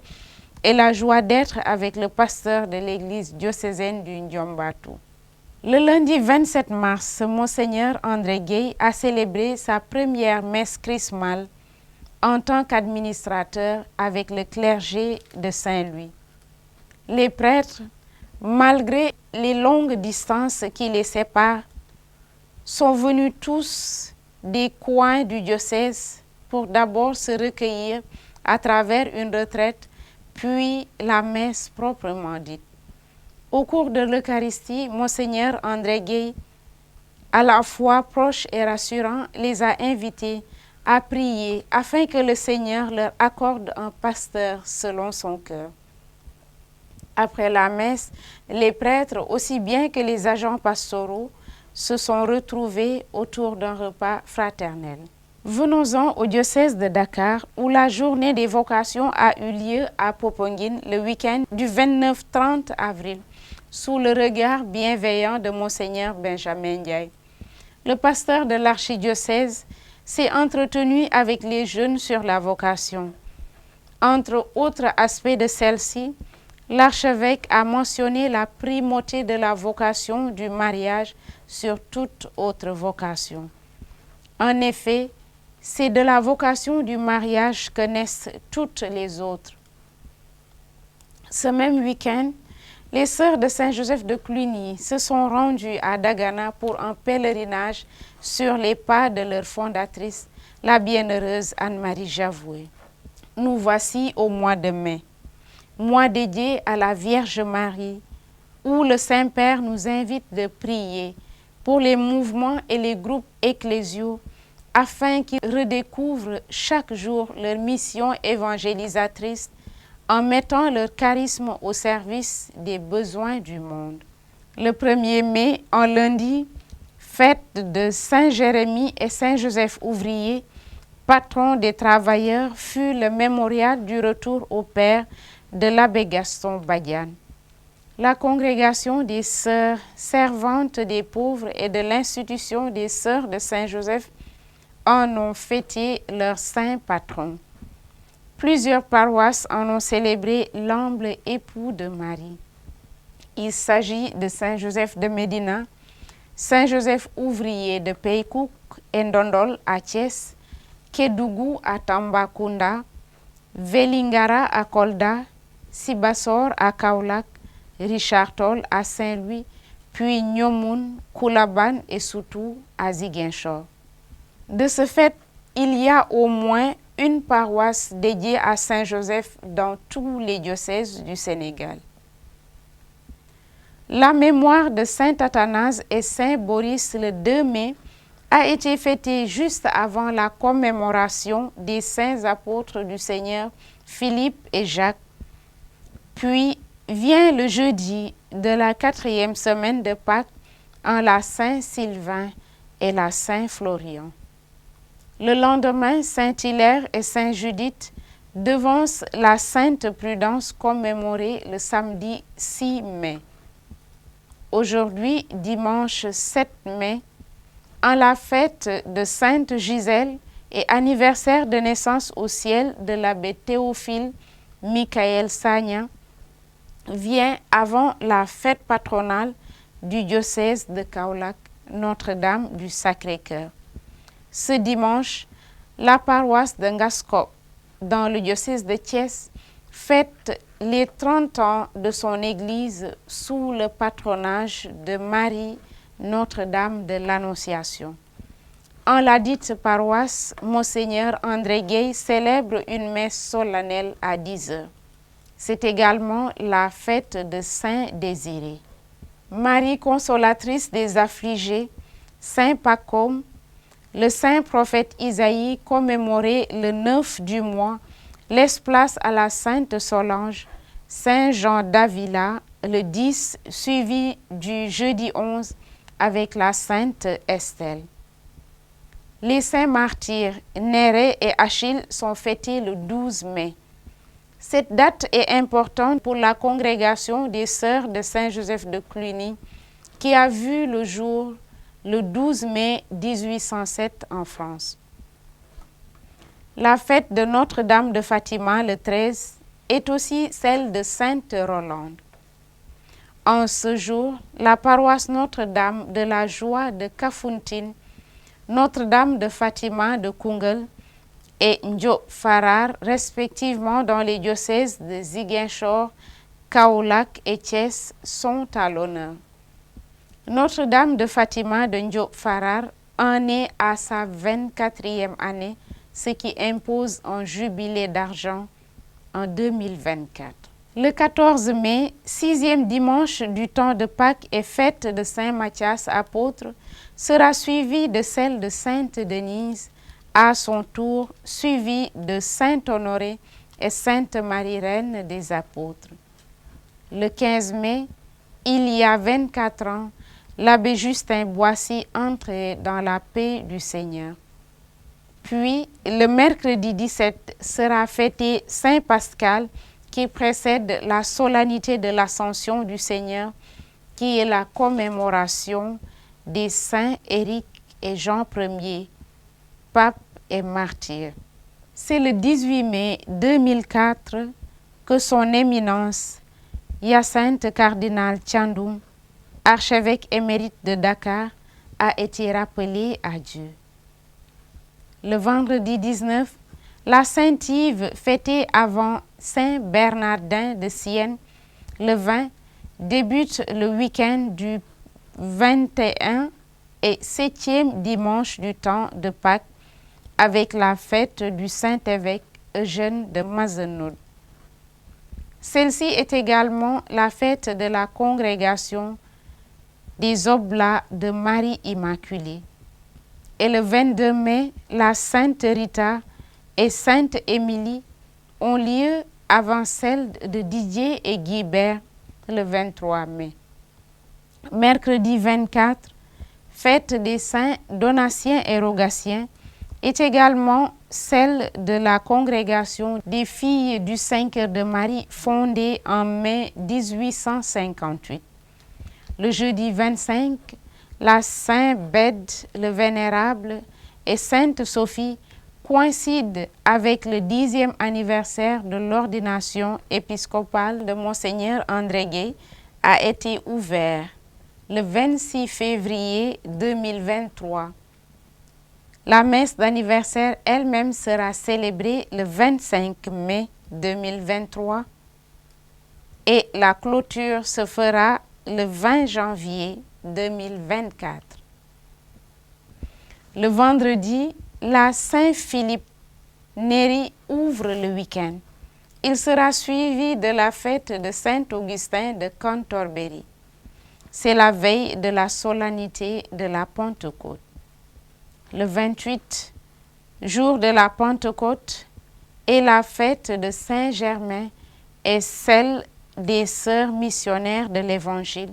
et la joie d'être avec le pasteur de l'église diocésaine du Ndiombatu. Le lundi 27 mars, Monseigneur André Gueye a célébré sa première messe chrismale en tant qu'administrateur avec le clergé de Saint-Louis. Les prêtres, malgré les longues distances qui les séparent, sont venus tous des coins du diocèse pour d'abord se recueillir à travers une retraite, puis la messe proprement dite. Au cours de l'Eucharistie, Monseigneur André Gueye, à la fois proche et rassurant, les a invités à prier afin que le Seigneur leur accorde un pasteur selon son cœur. Après la messe, les prêtres, aussi bien que les agents pastoraux, se sont retrouvés autour d'un repas fraternel. Venons-en au diocèse de Dakar, où la journée des vocations a eu lieu à Popenguine le week-end du 29-30 avril, sous le regard bienveillant de Monseigneur Benjamin Ndiaye. Le pasteur de l'archidiocèse s'est entretenu avec les jeunes sur la vocation. Entre autres aspects de celle-ci, l'archevêque a mentionné la primauté de la vocation du mariage sur toute autre vocation. En effet, c'est de la vocation du mariage que naissent toutes les autres. Ce même week-end, les sœurs de Saint-Joseph de Cluny se sont rendues à Dagana pour un pèlerinage sur les pas de leur fondatrice, la bienheureuse Anne-Marie Javoué. Nous voici au mois de mai, mois dédié à la Vierge Marie, où le Saint-Père nous invite de prier pour les mouvements et les groupes ecclésiaux afin qu'ils redécouvrent chaque jour leur mission évangélisatrice en mettant leur charisme au service des besoins du monde. Le 1er mai, en lundi, fête de Saint Jérémie et Saint Joseph Ouvrier, patron des travailleurs, fut le mémorial du retour au Père de l'abbé Gaston Badiane. La congrégation des sœurs servantes des pauvres et de l'institution des sœurs de Saint-Joseph en ont fêté leur saint patron. Plusieurs paroisses en ont célébré l'humble époux de Marie. Il s'agit de Saint-Joseph de Médina, Saint-Joseph Ouvrier de Peykouk et Ndondol à Thiès, Kédougou à Tambacounda, Vélingara à Kolda, Sibassor à Kaolack, Richard Toll à Saint-Louis, puis Nyomoun, Koulaban et surtout à Ziguinchor. De ce fait, il y a au moins une paroisse dédiée à Saint-Joseph dans tous les diocèses du Sénégal. La mémoire de Saint Athanase et Saint Boris le 2 mai a été fêtée juste avant la commémoration des saints apôtres du Seigneur Philippe et Jacques. Puis vient le jeudi de la 4e semaine de Pâques en la Saint-Sylvain et la Saint-Florian. Le lendemain, Saint-Hilaire et Saint-Judith devancent la Sainte Prudence commémorée le samedi 6 mai. Aujourd'hui, dimanche 7 mai, en la fête de Sainte Gisèle et anniversaire de naissance au ciel de l'abbé Théophile Michael Sagna, vient avant la fête patronale du diocèse de Kaolack, Notre-Dame du Sacré-Cœur. Ce dimanche, la paroisse de Ngaskop, dans le diocèse de Thiès, fête les 30 ans de son église sous le patronage de Marie, Notre-Dame de l'Annonciation. En la dite paroisse, Monseigneur André Gueye célèbre une messe solennelle à 10 heures. C'est également la fête de Saint-Désiré. Marie consolatrice des affligés, Saint Pacôme, le saint prophète Isaïe commémoré le 9 du mois, laisse place à la sainte Solange, Saint Jean d'Avila, le 10, suivi du jeudi 11 avec la sainte Estelle. Les saints martyrs Néré et Achille sont fêtés le 12 mai. Cette date est importante pour la congrégation des Sœurs de Saint-Joseph de Cluny qui a vu le jour le 12 mai 1807 en France. La fête de Notre-Dame de Fatima le 13 est aussi celle de Sainte Rolande. En ce jour, la paroisse Notre-Dame de la Joie de Kafountine, Notre-Dame de Fatima de Koungheul et Ndiop Farar, respectivement dans les diocèses de Ziguinchor, Kaolack et Thiès, sont à l'honneur. Notre-Dame de Fatima de Ndiop Farar en est à sa 24e année, ce qui impose un jubilé d'argent en 2024. Le 14 mai, 6e dimanche du temps de Pâques et fête de Saint Matthias apôtre, sera suivi de celle de Sainte Denise, à son tour suivi de Saint Honoré et Sainte Marie Reine des apôtres. Le 15 mai, il y a 24 ans, l'abbé Justin Boissy entrait dans la paix du Seigneur. Puis, le mercredi 17 sera fêté Saint Pascal qui précède la solennité de l'Ascension du Seigneur, qui est la commémoration des saints Éric et Jean Ier, pape et martyr. C'est le 18 mai 2004 que son éminence, Hyacinthe cardinal Thiandoum, archevêque émérite de Dakar, a été rappelé à Dieu. Le vendredi 19, la Sainte Yves fêtée avant Saint Bernardin de Sienne, le 20, débute le week-end du 21 et 7e dimanche du temps de Pâques avec la fête du Saint-Évêque Eugène de Mazenoud. Celle-ci est également la fête de la congrégation des Oblats de Marie Immaculée. Et le 22 mai, la Sainte Rita et Sainte Émilie ont lieu avant celle de Didier et Guibert le 23 mai. Mercredi 24, fête des saints Donatien et Rogacien, est également celle de la congrégation des filles du 5 heures de Marie fondée en mai 1858. Le jeudi 25, la Saint Bède le Vénérable et Sainte Sophie coïncident avec le 10e anniversaire de l'ordination épiscopale de Monseigneur André Gueye a été ouvert le 26 février 2023. La messe d'anniversaire elle-même sera célébrée le 25 mai 2023 et la clôture se fera le 20 janvier 2024. Le vendredi, la Saint-Philippe Néri ouvre le week-end. Il sera suivi de la fête de Saint-Augustin de Cantorbéry. C'est la veille de la solennité de la Pentecôte. Le 28, jour de la Pentecôte, est la fête de Saint-Germain et celle des sœurs missionnaires de l'Évangile,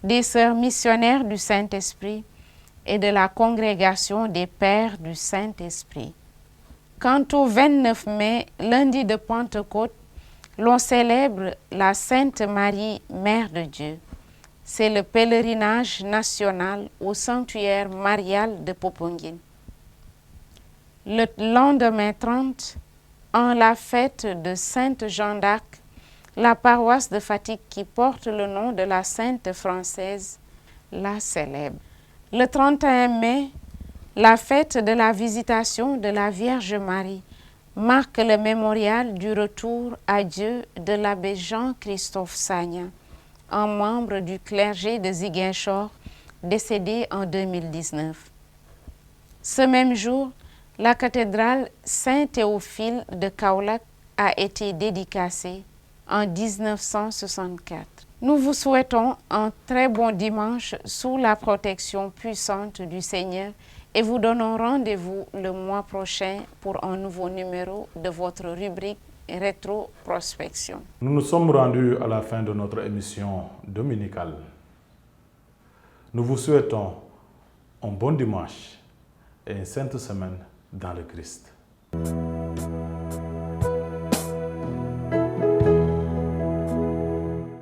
des sœurs missionnaires du Saint-Esprit et de la congrégation des Pères du Saint-Esprit. Quant au 29 mai, lundi de Pentecôte, l'on célèbre la Sainte Marie, Mère de Dieu. C'est le pèlerinage national au sanctuaire marial de Popenguine. Le lendemain 30, en la fête de Sainte Jeanne d'Arc, la paroisse de Fatick qui porte le nom de la Sainte française la célèbre. Le 31 mai, la fête de la Visitation de la Vierge Marie marque le mémorial du retour à Dieu de l'abbé Jean-Christophe Sagna, un membre du clergé de Ziguinchor, décédé en 2019. Ce même jour, la cathédrale Saint-Théophile de Kaolack a été dédicacée en 1964. Nous vous souhaitons un très bon dimanche sous la protection puissante du Seigneur et vous donnons rendez-vous le mois prochain pour un nouveau numéro de votre rubrique Rétro-prospection. Nous nous sommes rendus à la fin de notre émission dominicale. Nous vous souhaitons un bon dimanche et une sainte semaine dans le Christ.